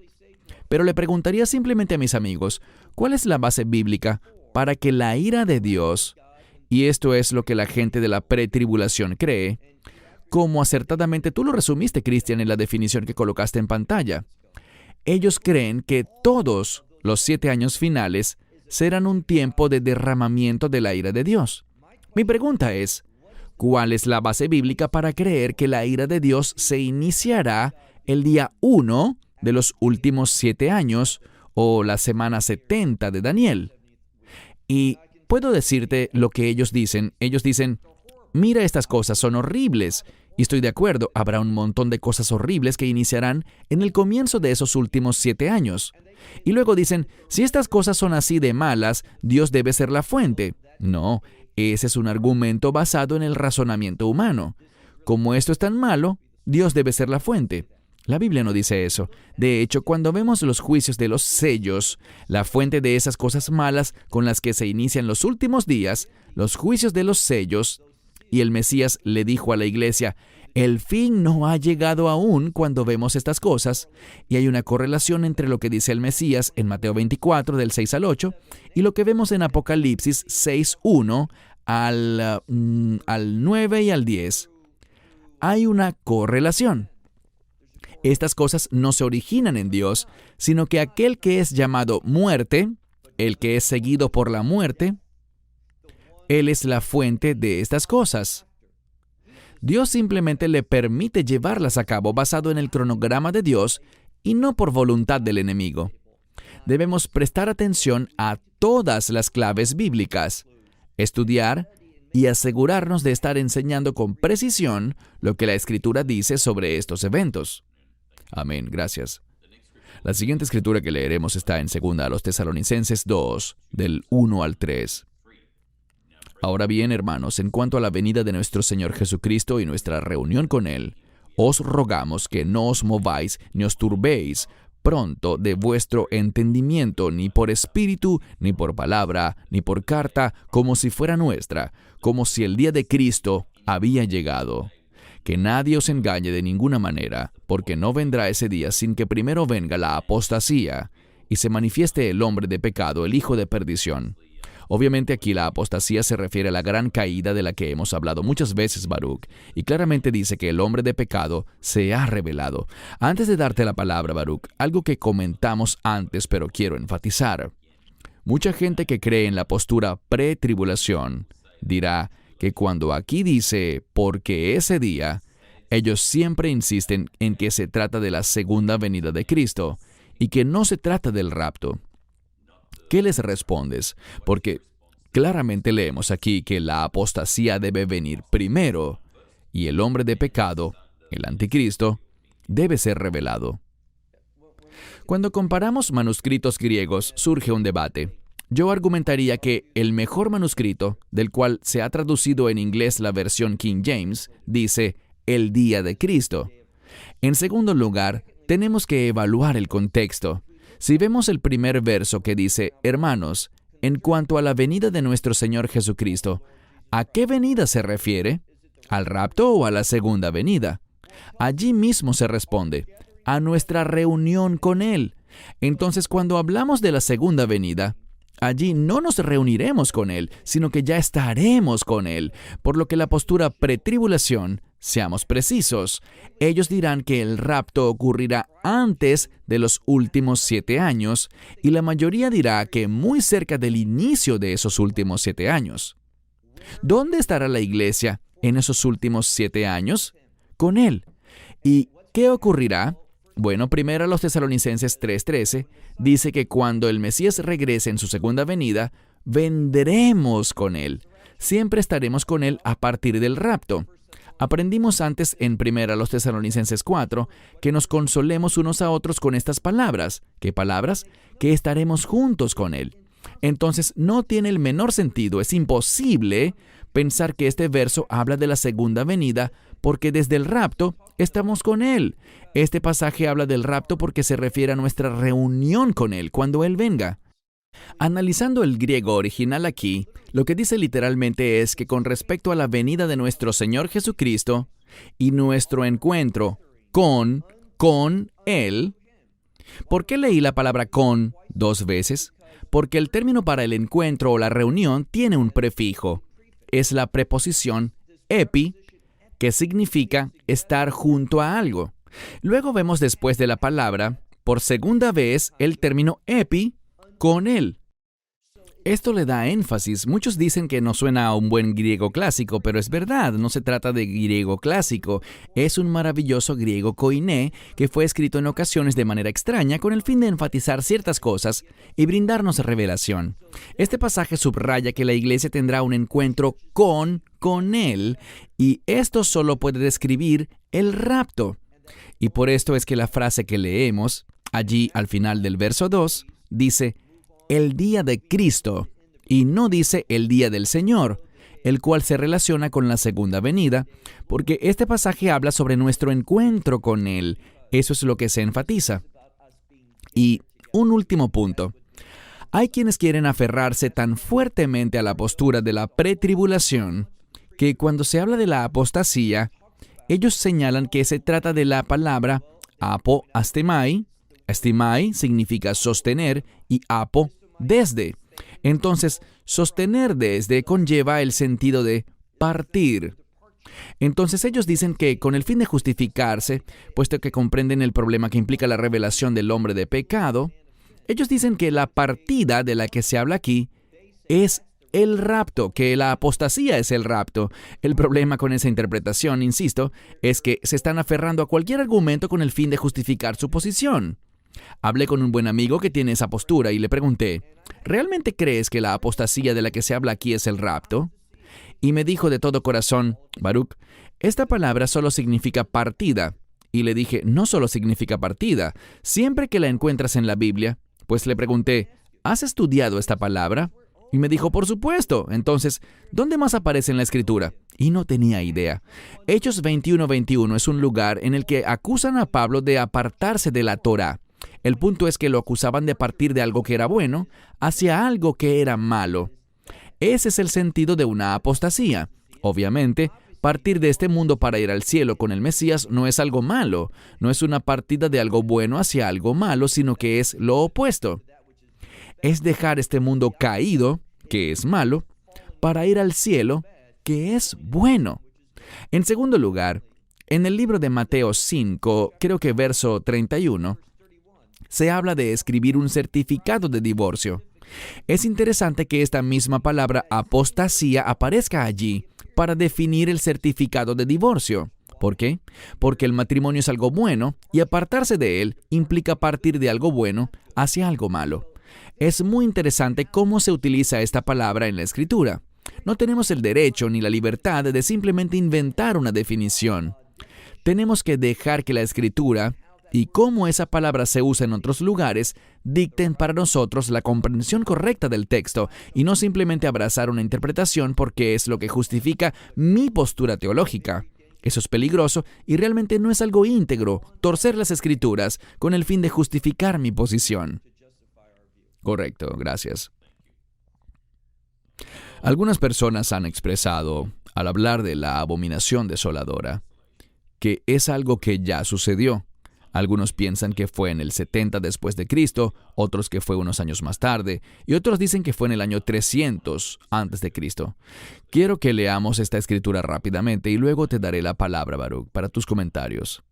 pero le preguntaría simplemente a mis amigos, ¿cuál es la base bíblica para que la ira de Dios, y esto es lo que la gente de la pretribulación cree, como acertadamente tú lo resumiste, Cristian, en la definición que colocaste en pantalla? Ellos creen que todos los 7 años finales serán un tiempo de derramamiento de la ira de Dios. Mi pregunta es, ¿cuál es la base bíblica para creer que la ira de Dios se iniciará el día 1 de los últimos 7 años o la semana 70 de Daniel? Y puedo decirte lo que ellos dicen. Ellos dicen, mira, estas cosas son horribles. Y estoy de acuerdo, habrá un montón de cosas horribles que iniciarán en el comienzo de esos últimos 7 años. Y luego dicen, si estas cosas son así de malas, Dios debe ser la fuente. No, ese es un argumento basado en el razonamiento humano. Como esto es tan malo, Dios debe ser la fuente. La Biblia no dice eso. De hecho, cuando vemos los juicios de los sellos, la fuente de esas cosas malas con las que se inician los últimos días, los juicios de los sellos, y el Mesías le dijo a la iglesia, el fin no ha llegado aún cuando vemos estas cosas, y hay una correlación entre lo que dice el Mesías en Mateo 24, del 6 al 8, y lo que vemos en Apocalipsis 6, 1 al 9 y al 10. Hay una correlación. Estas cosas no se originan en Dios, sino que aquel que es llamado muerte, el que es seguido por la muerte, Él es la fuente de estas cosas. Dios simplemente le permite llevarlas a cabo basado en el cronograma de Dios y no por voluntad del enemigo. Debemos prestar atención a todas las claves bíblicas, estudiar y asegurarnos de estar enseñando con precisión lo que la Escritura dice sobre estos eventos. Amén, gracias. La siguiente escritura que leeremos está en 2 Tesalonicenses 2, del 1 al 3. Ahora bien, hermanos, en cuanto a la venida de nuestro Señor Jesucristo y nuestra reunión con Él, os rogamos que no os mováis ni os turbéis pronto de vuestro entendimiento, ni por espíritu, ni por palabra, ni por carta, como si fuera nuestra, como si el día de Cristo había llegado. Que nadie os engañe de ninguna manera, porque no vendrá ese día sin que primero venga la apostasía, y se manifieste el hombre de pecado, el hijo de perdición. Obviamente aquí la apostasía se refiere a la gran caída de la que hemos hablado muchas veces, Baruch, y claramente dice que el hombre de pecado se ha revelado. Antes de darte la palabra, Baruch, algo que comentamos antes, pero quiero enfatizar. Mucha gente que cree en la postura pre-tribulación dirá que cuando aquí dice porque ese día, ellos siempre insisten en que se trata de la segunda venida de Cristo y que no se trata del rapto. ¿Qué les respondes? Porque claramente leemos aquí que la apostasía debe venir primero y el hombre de pecado, el anticristo, debe ser revelado. Cuando comparamos manuscritos griegos surge un debate. Yo argumentaría que el mejor manuscrito, del cual se ha traducido en inglés la versión King James, dice el día de Cristo. En segundo lugar, tenemos que evaluar el contexto. Si vemos el primer verso que dice, hermanos, en cuanto a la venida de nuestro Señor Jesucristo, ¿a qué venida se refiere? ¿Al rapto o a la segunda venida? Allí mismo se responde, a nuestra reunión con Él. Entonces, cuando hablamos de la segunda venida, allí no nos reuniremos con Él, sino que ya estaremos con Él, por lo que la postura pretribulación, seamos precisos, ellos dirán que el rapto ocurrirá antes de los últimos 7 años, y la mayoría dirá que muy cerca del inicio de esos últimos 7 años. ¿Dónde estará la iglesia en esos últimos 7 años? Con Él. ¿Y qué ocurrirá? Bueno, primero los Tesalonicenses 3:13 dice que cuando el Mesías regrese en su segunda venida, vendremos con Él. Siempre estaremos con Él a partir del rapto. Aprendimos antes en primera los Tesalonicenses 4 que nos consolemos unos a otros con estas palabras. ¿Qué palabras? Que estaremos juntos con Él. Entonces no tiene el menor sentido, es imposible pensar que este verso habla de la segunda venida porque desde el rapto estamos con Él. Este pasaje habla del rapto porque se refiere a nuestra reunión con Él cuando Él venga. Analizando el griego original aquí, lo que dice literalmente es que con respecto a la venida de nuestro Señor Jesucristo y nuestro encuentro con Él, ¿por qué leí la palabra con 2 veces? Porque el término para el encuentro o la reunión tiene un prefijo. Es la preposición epi, que significa estar junto a algo. Luego vemos después de la palabra, por segunda vez, el término epi, con Él. Esto le da énfasis. Muchos dicen que no suena a un buen griego clásico, pero es verdad, no se trata de griego clásico. Es un maravilloso griego koiné que fue escrito en ocasiones de manera extraña con el fin de enfatizar ciertas cosas y brindarnos revelación. Este pasaje subraya que la iglesia tendrá un encuentro con Él, y esto solo puede describir el rapto. Y por esto es que la frase que leemos, allí al final del verso 2, dice el día de Cristo, y no dice el día del Señor, el cual se relaciona con la segunda venida, porque este pasaje habla sobre nuestro encuentro con Él. Eso es lo que se enfatiza. Y un último punto. Hay quienes quieren aferrarse tan fuertemente a la postura de la pretribulación que cuando se habla de la apostasía, ellos señalan que se trata de la palabra apo-astemai. Astemai significa sostener y apo, desde. Entonces, sostener desde conlleva el sentido de partir. Entonces ellos dicen que con el fin de justificarse, puesto que comprenden el problema que implica la revelación del hombre de pecado, ellos dicen que la partida de la que se habla aquí es el rapto, que la apostasía es el rapto. El problema con esa interpretación, insisto, es que se están aferrando a cualquier argumento con el fin de justificar su posición. Hablé con un buen amigo que tiene esa postura y le pregunté, ¿realmente crees que la apostasía de la que se habla aquí es el rapto? Y me dijo de todo corazón, Baruch, esta palabra solo significa partida. Y le dije, no solo significa partida, siempre que la encuentras en la Biblia. Pues le pregunté, ¿has estudiado esta palabra? Y me dijo, por supuesto. Entonces, ¿dónde más aparece en la Escritura? Y no tenía idea. Hechos 21:21 es un lugar en el que acusan a Pablo de apartarse de la Torá. El punto es que lo acusaban de partir de algo que era bueno hacia algo que era malo. Ese es el sentido de una apostasía. Obviamente, partir de este mundo para ir al cielo con el Mesías no es algo malo. No es una partida de algo bueno hacia algo malo, sino que es lo opuesto. Es dejar este mundo caído, que es malo, para ir al cielo, que es bueno. En segundo lugar, en el libro de Mateo 5, creo que verso 31, se habla de escribir un certificado de divorcio. Es interesante que esta misma palabra apostasía aparezca allí para definir el certificado de divorcio. ¿Por qué? Porque el matrimonio es algo bueno y apartarse de él implica partir de algo bueno hacia algo malo. Es muy interesante cómo se utiliza esta palabra en la Escritura. No tenemos el derecho ni la libertad de simplemente inventar una definición. Tenemos que dejar que la Escritura y cómo esa palabra se usa en otros lugares dicten para nosotros la comprensión correcta del texto y no simplemente abrazar una interpretación porque es lo que justifica mi postura teológica. Eso es peligroso y realmente no es algo íntegro, torcer las Escrituras con el fin de justificar mi posición. Correcto, gracias. Algunas personas han expresado, al hablar de la abominación desoladora, que es algo que ya sucedió. Algunos piensan que fue en el 70 después de Cristo, otros que fue unos años más tarde, y otros dicen que fue en el año 300 antes de Cristo. Quiero que leamos esta escritura rápidamente y luego te daré la palabra, Baruch, para tus comentarios.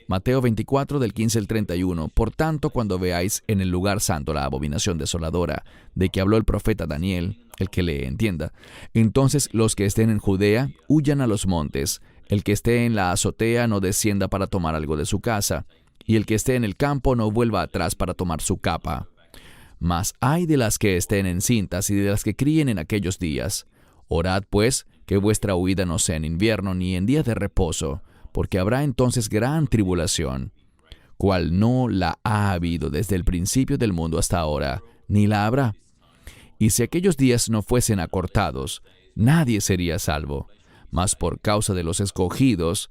Mateo 24, del 15 al 31. Por tanto, cuando veáis en el lugar santo la abominación desoladora, de que habló el profeta Daniel, el que le entienda, entonces los que estén en Judea, huyan a los montes. El que esté en la azotea no descienda para tomar algo de su casa, y el que esté en el campo no vuelva atrás para tomar su capa. Mas ay de las que estén encintas y de las que críen en aquellos días. Orad, pues, que vuestra huida no sea en invierno ni en día de reposo, porque habrá entonces gran tribulación, cual no la ha habido desde el principio del mundo hasta ahora, ni la habrá. Y si aquellos días no fuesen acortados, nadie sería salvo. Mas por causa de los escogidos,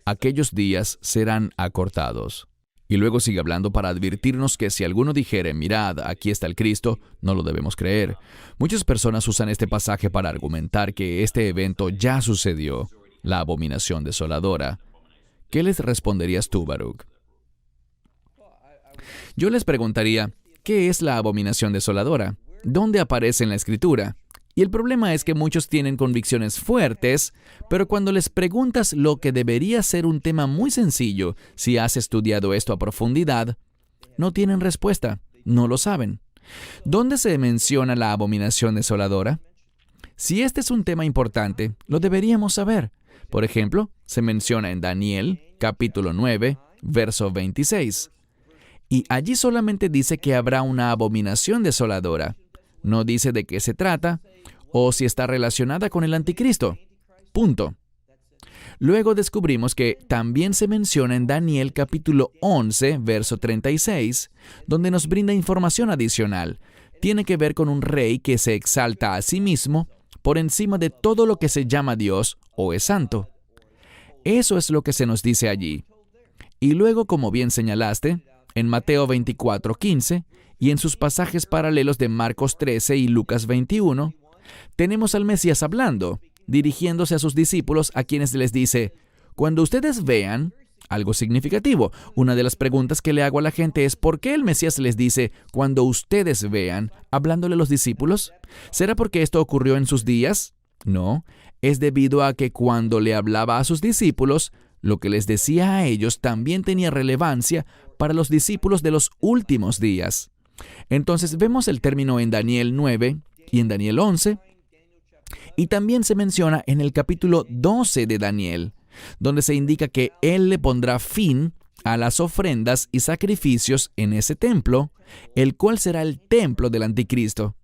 aquellos días serán acortados. Y luego sigue hablando para advertirnos que si alguno dijere, mirad, aquí está el Cristo, no lo debemos creer. Muchas personas usan este pasaje para argumentar que este evento ya sucedió, la abominación desoladora. ¿Qué les responderías tú, Baruch? Yo les preguntaría, ¿qué es la abominación desoladora? ¿Dónde aparece en la Escritura? Y el problema es que muchos tienen convicciones fuertes, pero cuando les preguntas lo que debería ser un tema muy sencillo, si has estudiado esto a profundidad, no tienen respuesta, no lo saben. ¿Dónde se menciona la abominación desoladora? Si este es un tema importante, lo deberíamos saber. Por ejemplo, se menciona en Daniel, capítulo 9, verso 26. Y allí solamente dice que habrá una abominación desoladora. No dice de qué se trata o si está relacionada con el anticristo. Punto. Luego descubrimos que también se menciona en Daniel capítulo 11, verso 36, donde nos brinda información adicional. Tiene que ver con un rey que se exalta a sí mismo por encima de todo lo que se llama Dios o es santo. Eso es lo que se nos dice allí. Y luego, como bien señalaste, en Mateo 24, 15, y en sus pasajes paralelos de Marcos 13 y Lucas 21, tenemos al Mesías hablando, dirigiéndose a sus discípulos a quienes les dice, cuando ustedes vean algo significativo. Una de las preguntas que le hago a la gente es, ¿por qué el Mesías les dice, cuando ustedes vean, hablándole a los discípulos? ¿Será porque esto ocurrió en sus días? No, es debido a que cuando le hablaba a sus discípulos, lo que les decía a ellos también tenía relevancia para los discípulos de los últimos días. Entonces vemos el término en Daniel 9 y en Daniel 11, y también se menciona en el capítulo 12 de Daniel, donde se indica que Él le pondrá fin a las ofrendas y sacrificios en ese templo, el cual será el templo del anticristo.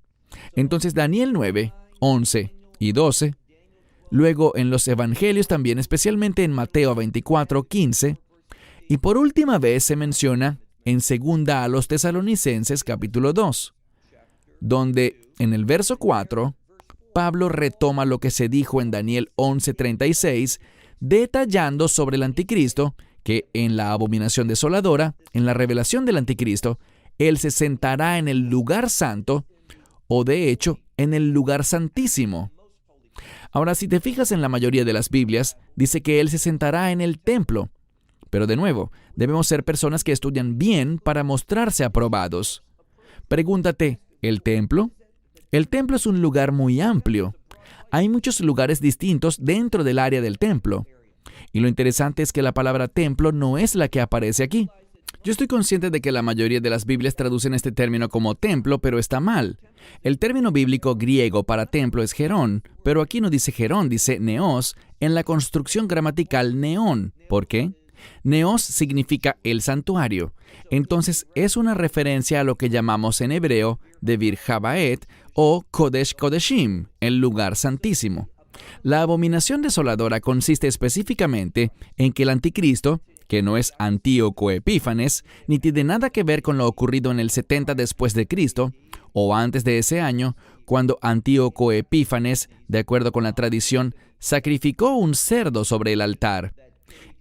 Entonces Daniel 9, 11 y 12, luego en los evangelios también, especialmente en Mateo 24, 15, y por última vez se menciona en segunda a los Tesalonicenses capítulo 2, donde en el verso 4, Pablo retoma lo que se dijo en Daniel 11:36, detallando sobre el anticristo, que en la abominación desoladora, en la revelación del anticristo, él se sentará en el lugar santo, o de hecho, en el lugar santísimo. Ahora, si te fijas en la mayoría de las Biblias, dice que él se sentará en el templo. Pero de nuevo, debemos ser personas que estudian bien para mostrarse aprobados. Pregúntate, ¿el templo? El templo es un lugar muy amplio. Hay muchos lugares distintos dentro del área del templo. Y lo interesante es que la palabra templo no es la que aparece aquí. Yo estoy consciente de que la mayoría de las Biblias traducen este término como templo, pero está mal. El término bíblico griego para templo es gerón, pero aquí no dice gerón, dice neos, en la construcción gramatical neón. ¿Por qué? Neos significa el santuario. Entonces es una referencia a lo que llamamos en hebreo Devir Jabaet o Kodesh Kodeshim, el lugar santísimo. La abominación desoladora consiste específicamente en que el anticristo, que no es Antíoco Epífanes, ni tiene nada que ver con lo ocurrido en el 70 después de Cristo, o antes de ese año, cuando Antíoco Epífanes, de acuerdo con la tradición, sacrificó un cerdo sobre el altar.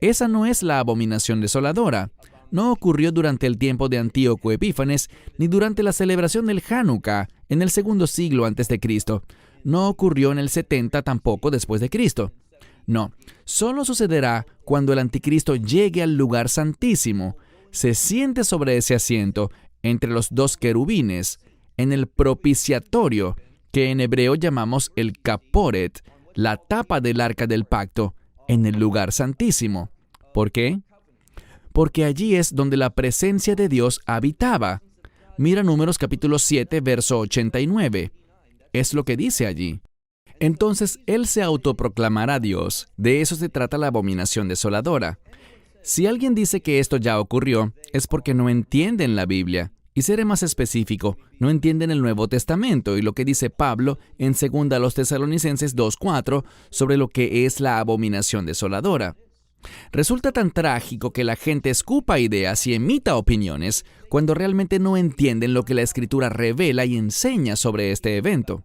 Esa no es la abominación desoladora. No ocurrió durante el tiempo de Antíoco Epífanes, ni durante la celebración del Hanukkah, en el segundo siglo antes de Cristo. No ocurrió en el 70 tampoco después de Cristo. No, solo sucederá cuando el anticristo llegue al lugar santísimo, se siente sobre ese asiento entre los dos querubines, en el propiciatorio, que en hebreo llamamos el caporet, la tapa del arca del pacto, en el lugar santísimo. ¿Por qué? Porque allí es donde la presencia de Dios habitaba. Mira Números capítulo 7, verso 89. Es lo que dice allí. Entonces Él se autoproclamará Dios. De eso se trata la abominación desoladora. Si alguien dice que esto ya ocurrió, es porque no entienden la Biblia. Y seré más específico, no entienden el Nuevo Testamento y lo que dice Pablo en 2 Tesalonicenses 2:4 sobre lo que es la abominación desoladora. Resulta tan trágico que la gente escupa ideas y emita opiniones cuando realmente no entienden lo que la Escritura revela y enseña sobre este evento.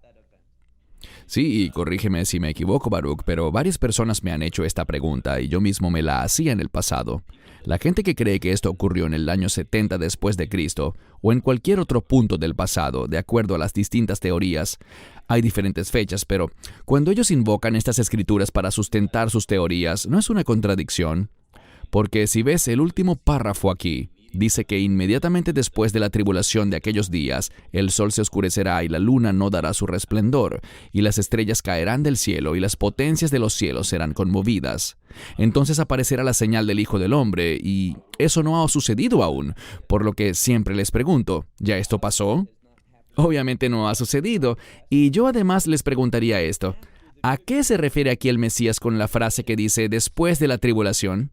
Sí, y corrígeme si me equivoco, Baruch, pero varias personas me han hecho esta pregunta y yo mismo me la hacía en el pasado. La gente que cree que esto ocurrió en el año 70 después de Cristo o en cualquier otro punto del pasado, de acuerdo a las distintas teorías, hay diferentes fechas, pero cuando ellos invocan estas escrituras para sustentar sus teorías, ¿no es una contradicción? Porque si ves el último párrafo aquí, dice que inmediatamente después de la tribulación de aquellos días, el sol se oscurecerá y la luna no dará su resplandor, y las estrellas caerán del cielo y las potencias de los cielos serán conmovidas. Entonces aparecerá la señal del Hijo del Hombre, y eso no ha sucedido aún, por lo que siempre les pregunto, ¿ya esto pasó? Obviamente no ha sucedido, y yo además les preguntaría esto, ¿a qué se refiere aquí el Mesías con la frase que dice después de la tribulación?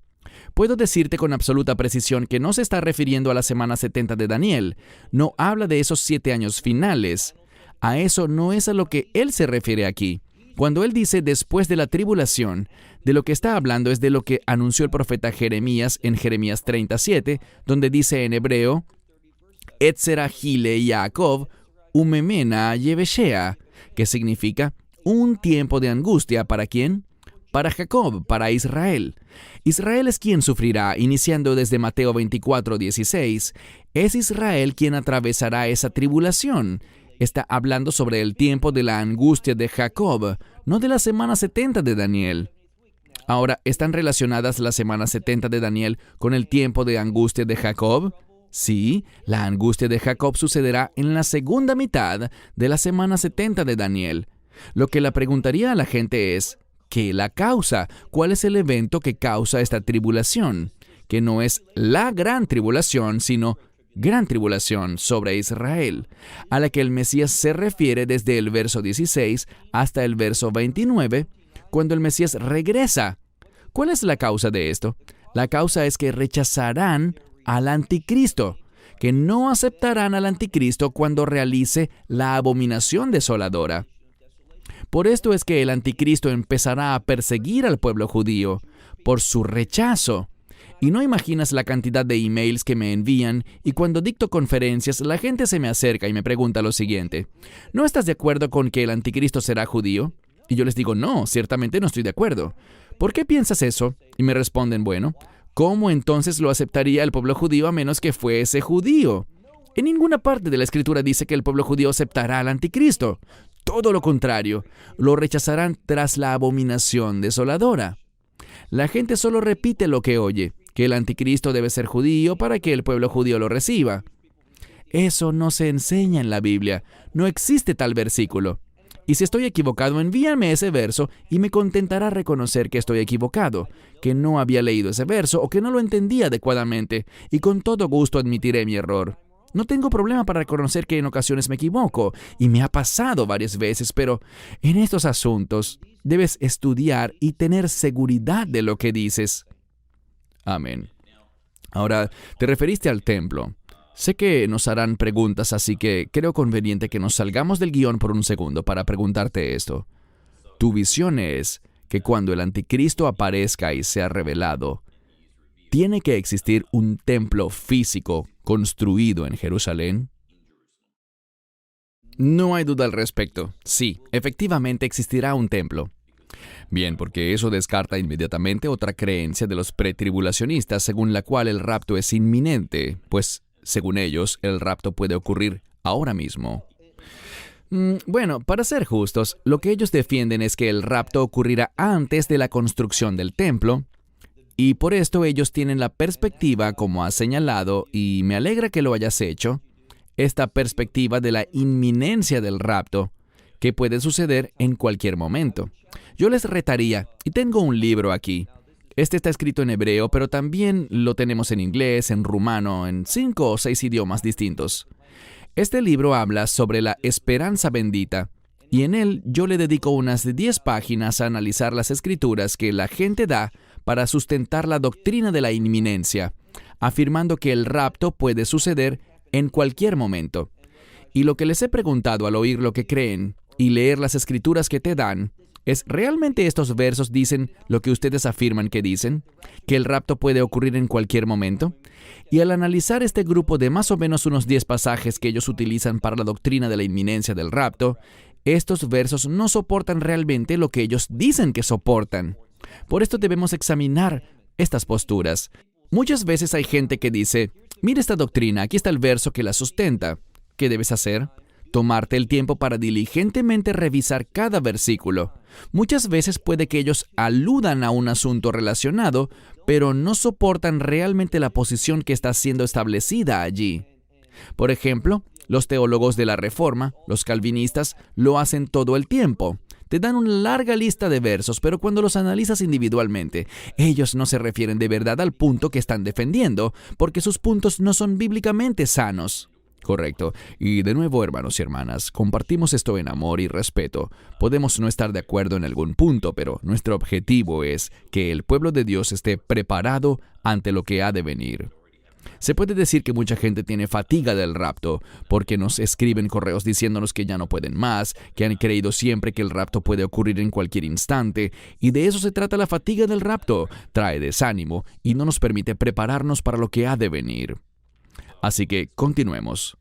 Puedo decirte con absoluta precisión que no se está refiriendo a la semana 70 de Daniel. No habla de esos 7 años finales. A eso no es a lo que él se refiere aquí. Cuando él dice después de la tribulación, de lo que está hablando es de lo que anunció el profeta Jeremías en Jeremías 37, donde dice en hebreo, Etzera Hile Yaakov, Umemena Yeveshea, que significa un tiempo de angustia. ¿Para quién? Para Jacob, para Israel. Israel es quien sufrirá, iniciando desde Mateo 24:16. Es Israel quien atravesará esa tribulación. Está hablando sobre el tiempo de la angustia de Jacob, no de la semana 70 de Daniel. Ahora, ¿están relacionadas las semanas 70 de Daniel con el tiempo de angustia de Jacob? Sí, la angustia de Jacob sucederá en la segunda mitad de la semana 70 de Daniel. Lo que le preguntaría a la gente es, ¿qué la causa? ¿Cuál es el evento que causa esta tribulación? Que no es la gran tribulación, sino gran tribulación sobre Israel, a la que el Mesías se refiere desde el verso 16 hasta el verso 29, cuando el Mesías regresa. ¿Cuál es la causa de esto? La causa es que rechazarán al anticristo, que no aceptarán al anticristo cuando realice la abominación desoladora. Por esto es que el anticristo empezará a perseguir al pueblo judío por su rechazo. Y no imaginas la cantidad de emails que me envían, y cuando dicto conferencias, la gente se me acerca y me pregunta lo siguiente: ¿no estás de acuerdo con que el anticristo será judío? Y yo les digo, no, ciertamente no estoy de acuerdo. ¿Por qué piensas eso? Y me responden, bueno, ¿cómo entonces lo aceptaría el pueblo judío a menos que fuese judío? En ninguna parte de la Escritura dice que el pueblo judío aceptará al anticristo. Todo lo contrario, lo rechazarán tras la abominación desoladora. La gente solo repite lo que oye, que el anticristo debe ser judío para que el pueblo judío lo reciba. Eso no se enseña en la Biblia, no existe tal versículo. Y si estoy equivocado, envíame ese verso y me contentará reconocer que estoy equivocado, que no había leído ese verso o que no lo entendía adecuadamente, y con todo gusto admitiré mi error. No tengo problema para reconocer que en ocasiones me equivoco, y me ha pasado varias veces, pero en estos asuntos debes estudiar y tener seguridad de lo que dices. Amén. Ahora, te referiste al templo. Sé que nos harán preguntas, así que creo conveniente que nos salgamos del guión por un segundo para preguntarte esto. Tu visión es que cuando el anticristo aparezca y sea revelado, ¿Tiene que existir un templo físico construido en Jerusalén? No hay duda al respecto. Sí, efectivamente existirá un templo. Bien, porque eso descarta inmediatamente otra creencia de los pretribulacionistas según la cual el rapto es inminente, pues, según ellos, el rapto puede ocurrir ahora mismo. Bueno, para ser justos, lo que ellos defienden es que el rapto ocurrirá antes de la construcción del templo, y por esto ellos tienen la perspectiva, como has señalado, y me alegra que lo hayas hecho, esta perspectiva de la inminencia del rapto, que puede suceder en cualquier momento. Yo les retaría, y tengo un libro aquí. Este está escrito en hebreo, pero también lo tenemos en inglés, en rumano, en 5 o 6 idiomas distintos. Este libro habla sobre la esperanza bendita, y en él yo le dedico unas 10 páginas a analizar las escrituras que la gente da para sustentar la doctrina de la inminencia, afirmando que el rapto puede suceder en cualquier momento. Y lo que les he preguntado al oír lo que creen y leer las escrituras que te dan, es ¿realmente estos versos dicen lo que ustedes afirman que dicen? ¿Que el rapto puede ocurrir en cualquier momento? Y al analizar este grupo de más o menos unos 10 pasajes que ellos utilizan para la doctrina de la inminencia del rapto, estos versos no soportan realmente lo que ellos dicen que soportan. Por esto debemos examinar estas posturas. Muchas veces hay gente que dice, mira esta doctrina, aquí está el verso que la sustenta. ¿Qué debes hacer? Tomarte el tiempo para diligentemente revisar cada versículo. Muchas veces puede que ellos aludan a un asunto relacionado, pero no soportan realmente la posición que está siendo establecida allí. Por ejemplo, los teólogos de la Reforma, los calvinistas, lo hacen todo el tiempo. Te dan una larga lista de versos, pero cuando los analizas individualmente, ellos no se refieren de verdad al punto que están defendiendo, porque sus puntos no son bíblicamente sanos. Correcto. Y de nuevo, hermanos y hermanas, compartimos esto en amor y respeto. Podemos no estar de acuerdo en algún punto, pero nuestro objetivo es que el pueblo de Dios esté preparado ante lo que ha de venir. Se puede decir que mucha gente tiene fatiga del rapto, porque nos escriben correos diciéndonos que ya no pueden más, que han creído siempre que el rapto puede ocurrir en cualquier instante, y de eso se trata la fatiga del rapto. Trae desánimo y no nos permite prepararnos para lo que ha de venir. Así que continuemos.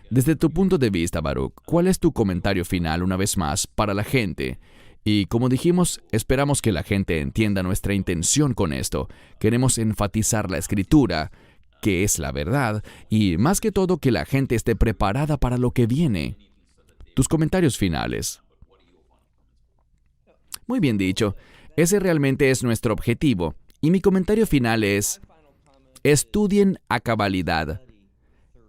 Desde tu punto de vista, Baruch, ¿cuál es tu comentario final una vez más para la gente? Y como dijimos, esperamos que la gente entienda nuestra intención con esto. Queremos enfatizar la escritura, que es la verdad, y más que todo que la gente esté preparada para lo que viene. Tus comentarios finales. Muy bien dicho. Ese realmente es nuestro objetivo. Y mi comentario final es: estudien a cabalidad.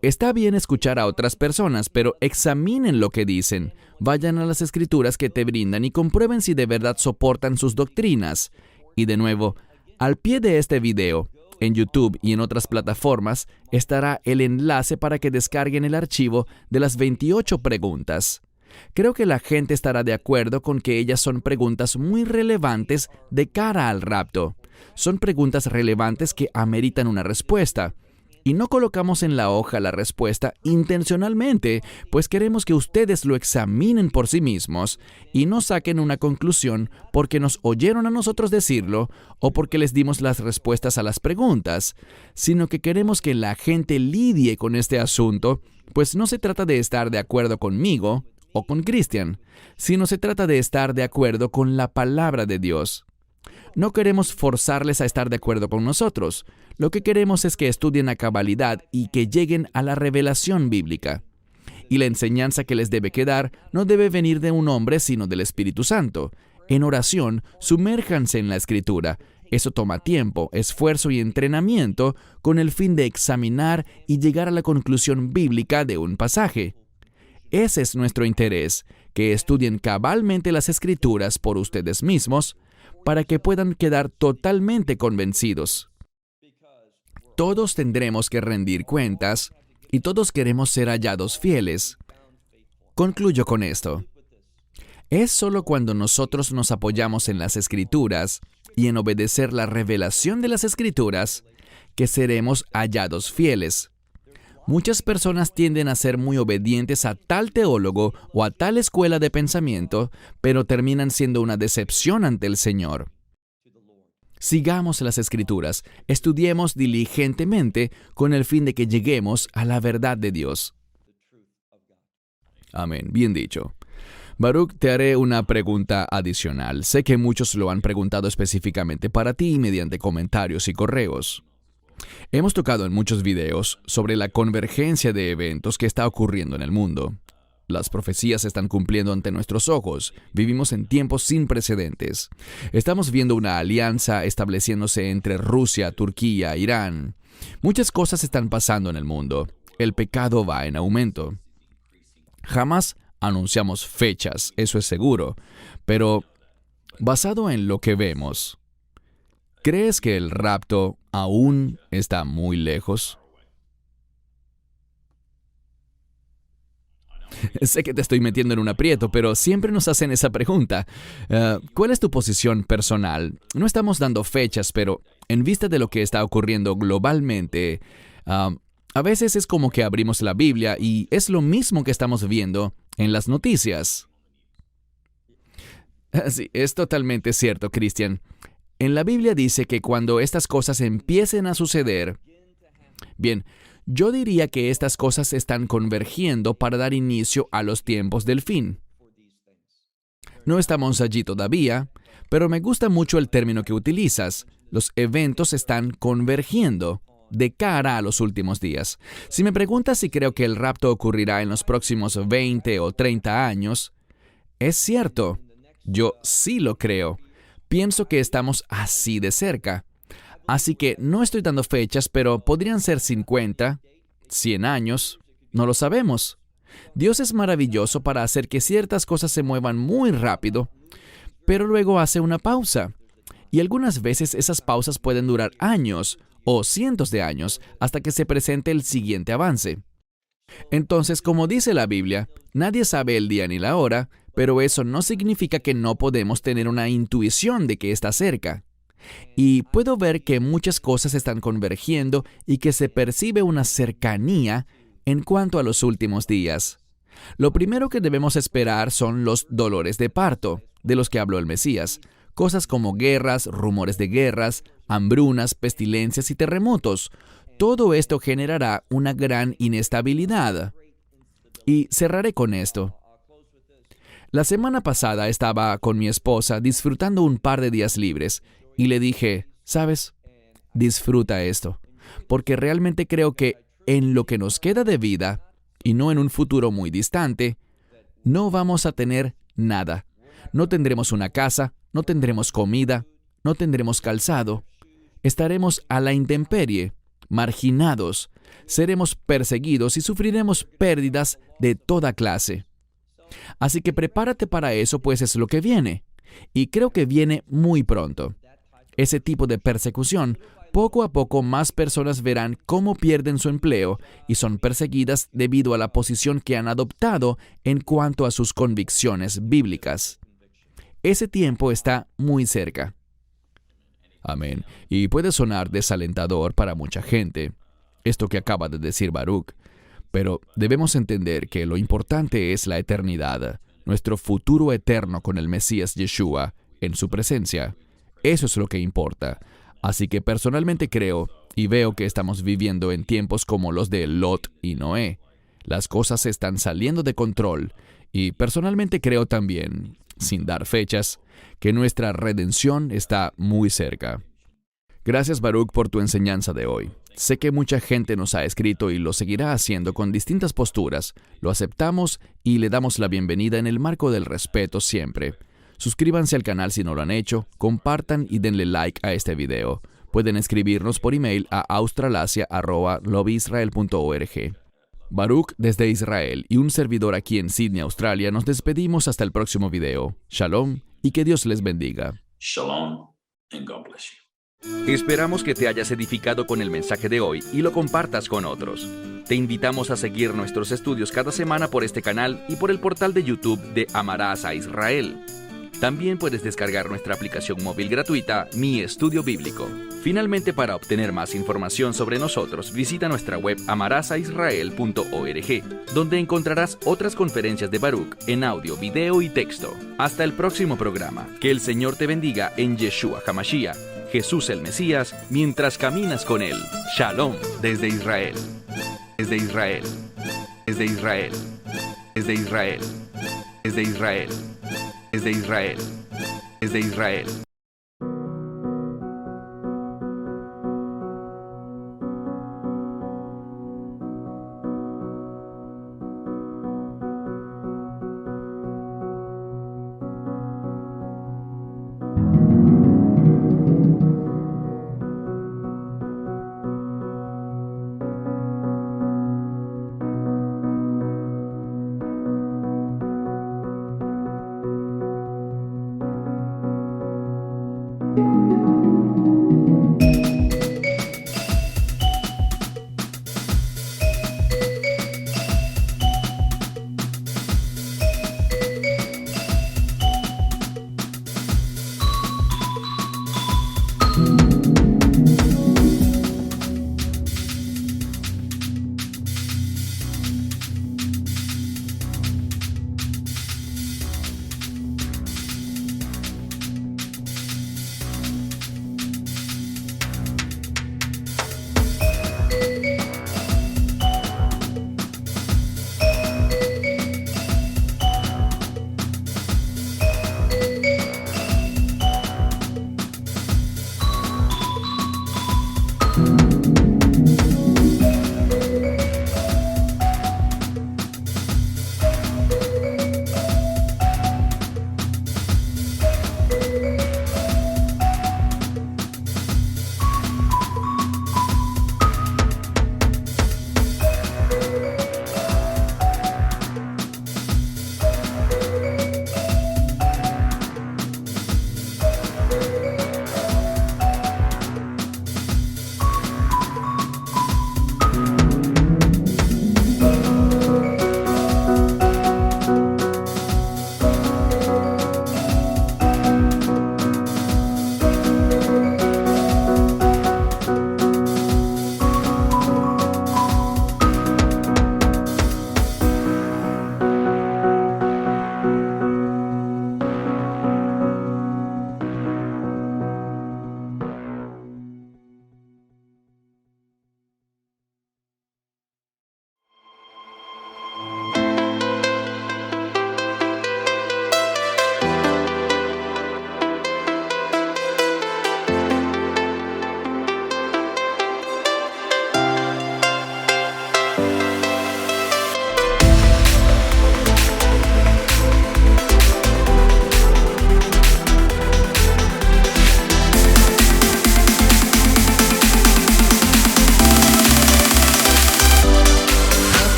Está bien escuchar a otras personas, pero examinen lo que dicen. Vayan a las escrituras que te brindan y comprueben si de verdad soportan sus doctrinas. Y de nuevo, al pie de este video, en YouTube y en otras plataformas, estará el enlace para que descarguen el archivo de las 28 preguntas. Creo que la gente estará de acuerdo con que ellas son preguntas muy relevantes de cara al rapto. Son preguntas relevantes que ameritan una respuesta. Y no colocamos en la hoja la respuesta intencionalmente, pues queremos que ustedes lo examinen por sí mismos y no saquen una conclusión porque nos oyeron a nosotros decirlo o porque les dimos las respuestas a las preguntas, sino que queremos que la gente lidie con este asunto, pues no se trata de estar de acuerdo conmigo o con Cristian, sino se trata de estar de acuerdo con la palabra de Dios. No queremos forzarles a estar de acuerdo con nosotros. Lo que queremos es que estudien a cabalidad y que lleguen a la revelación bíblica. Y la enseñanza que les debe quedar no debe venir de un hombre, sino del Espíritu Santo. En oración, sumérjanse en la Escritura. Eso toma tiempo, esfuerzo y entrenamiento con el fin de examinar y llegar a la conclusión bíblica de un pasaje. Ese es nuestro interés, que estudien cabalmente las Escrituras por ustedes mismos, para que puedan quedar totalmente convencidos. Todos tendremos que rendir cuentas y todos queremos ser hallados fieles. Concluyo con esto. Es solo cuando nosotros nos apoyamos en las Escrituras y en obedecer la revelación de las Escrituras que seremos hallados fieles. Muchas personas tienden a ser muy obedientes a tal teólogo o a tal escuela de pensamiento, pero terminan siendo una decepción ante el Señor. Sigamos las Escrituras, estudiemos diligentemente con el fin de que lleguemos a la verdad de Dios. Amén, bien dicho. Baruch, te haré una pregunta adicional. Sé que muchos lo han preguntado específicamente para ti mediante comentarios y correos. Hemos tocado en muchos videos sobre la convergencia de eventos que está ocurriendo en el mundo. Las profecías se están cumpliendo ante nuestros ojos. Vivimos en tiempos sin precedentes. Estamos viendo una alianza estableciéndose entre Rusia, Turquía, Irán. Muchas cosas están pasando en el mundo. El pecado va en aumento. Jamás anunciamos fechas, eso es seguro. Pero, basado en lo que vemos, ¿crees que el rapto aún está muy lejos? Sé que te estoy metiendo en un aprieto, pero siempre nos hacen esa pregunta. ¿Cuál es tu posición personal? No estamos dando fechas, pero en vista de lo que está ocurriendo globalmente, a veces es como que abrimos la Biblia y es lo mismo que estamos viendo en las noticias. Sí, es totalmente cierto, Cristian. En la Biblia dice que cuando estas cosas empiecen a suceder, bien, yo diría que estas cosas están convergiendo para dar inicio a los tiempos del fin. No estamos allí todavía, pero me gusta mucho el término que utilizas. Los eventos están convergiendo de cara a los últimos días. Si me preguntas si creo que el rapto ocurrirá en los próximos 20 o 30 años, es cierto. Yo sí lo creo. Pienso que estamos así de cerca. Así que no estoy dando fechas, pero podrían ser 50, 100 años. No lo sabemos. Dios es maravilloso para hacer que ciertas cosas se muevan muy rápido, pero luego hace una pausa. Y algunas veces esas pausas pueden durar años o cientos de años hasta que se presente el siguiente avance. Entonces, como dice la Biblia, nadie sabe el día ni la hora, pero eso no significa que no podemos tener una intuición de que está cerca. Y puedo ver que muchas cosas están convergiendo y que se percibe una cercanía en cuanto a los últimos días. Lo primero que debemos esperar son los dolores de parto, de los que habló el Mesías. Cosas como guerras, rumores de guerras, hambrunas, pestilencias y terremotos. Todo esto generará una gran inestabilidad. Y cerraré con esto. La semana pasada estaba con mi esposa disfrutando un par de días libres y le dije, ¿sabes? Disfruta esto, porque realmente creo que en lo que nos queda de vida, y no en un futuro muy distante, no vamos a tener nada. No tendremos una casa, no tendremos comida, no tendremos calzado. Estaremos a la intemperie, marginados, seremos perseguidos y sufriremos pérdidas de toda clase. Así que prepárate para eso, pues es lo que viene. Y creo que viene muy pronto. Ese tipo de persecución, poco a poco más personas verán cómo pierden su empleo y son perseguidas debido a la posición que han adoptado en cuanto a sus convicciones bíblicas. Ese tiempo está muy cerca. Amén. Y puede sonar desalentador para mucha gente, esto que acaba de decir Baruch. Pero debemos entender que lo importante es la eternidad, nuestro futuro eterno con el Mesías Yeshua en su presencia. Eso es lo que importa. Así que personalmente creo y veo que estamos viviendo en tiempos como los de Lot y Noé. Las cosas están saliendo de control y personalmente creo también, sin dar fechas, que nuestra redención está muy cerca. Gracias, Baruch, por tu enseñanza de hoy. Sé que mucha gente nos ha escrito y lo seguirá haciendo con distintas posturas. Lo aceptamos y le damos la bienvenida en el marco del respeto siempre. Suscríbanse al canal si no lo han hecho, compartan y denle like a este video. Pueden escribirnos por email a australasia@lobisrael.org. Baruch desde Israel y un servidor aquí en Sydney, Australia, nos despedimos hasta el próximo video. Shalom y que Dios les bendiga. Shalom and God bless you. Esperamos que te hayas edificado con el mensaje de hoy y lo compartas con otros. Te invitamos a seguir nuestros estudios cada semana por este canal y por el portal de YouTube de Amarás a Israel. También puedes descargar nuestra aplicación móvil gratuita, Mi Estudio Bíblico. Finalmente, para obtener más información sobre nosotros, visita nuestra web amarasaisrael.org, donde encontrarás otras conferencias de Baruch en audio, video y texto. Hasta el próximo programa. Que el Señor te bendiga en Yeshua HaMashiach, Jesús el Mesías, mientras caminas con Él. Shalom desde Israel. Desde Israel. Desde Israel. Desde Israel. Desde Israel. Desde Israel. Desde Israel.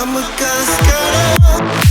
I'm a cascada.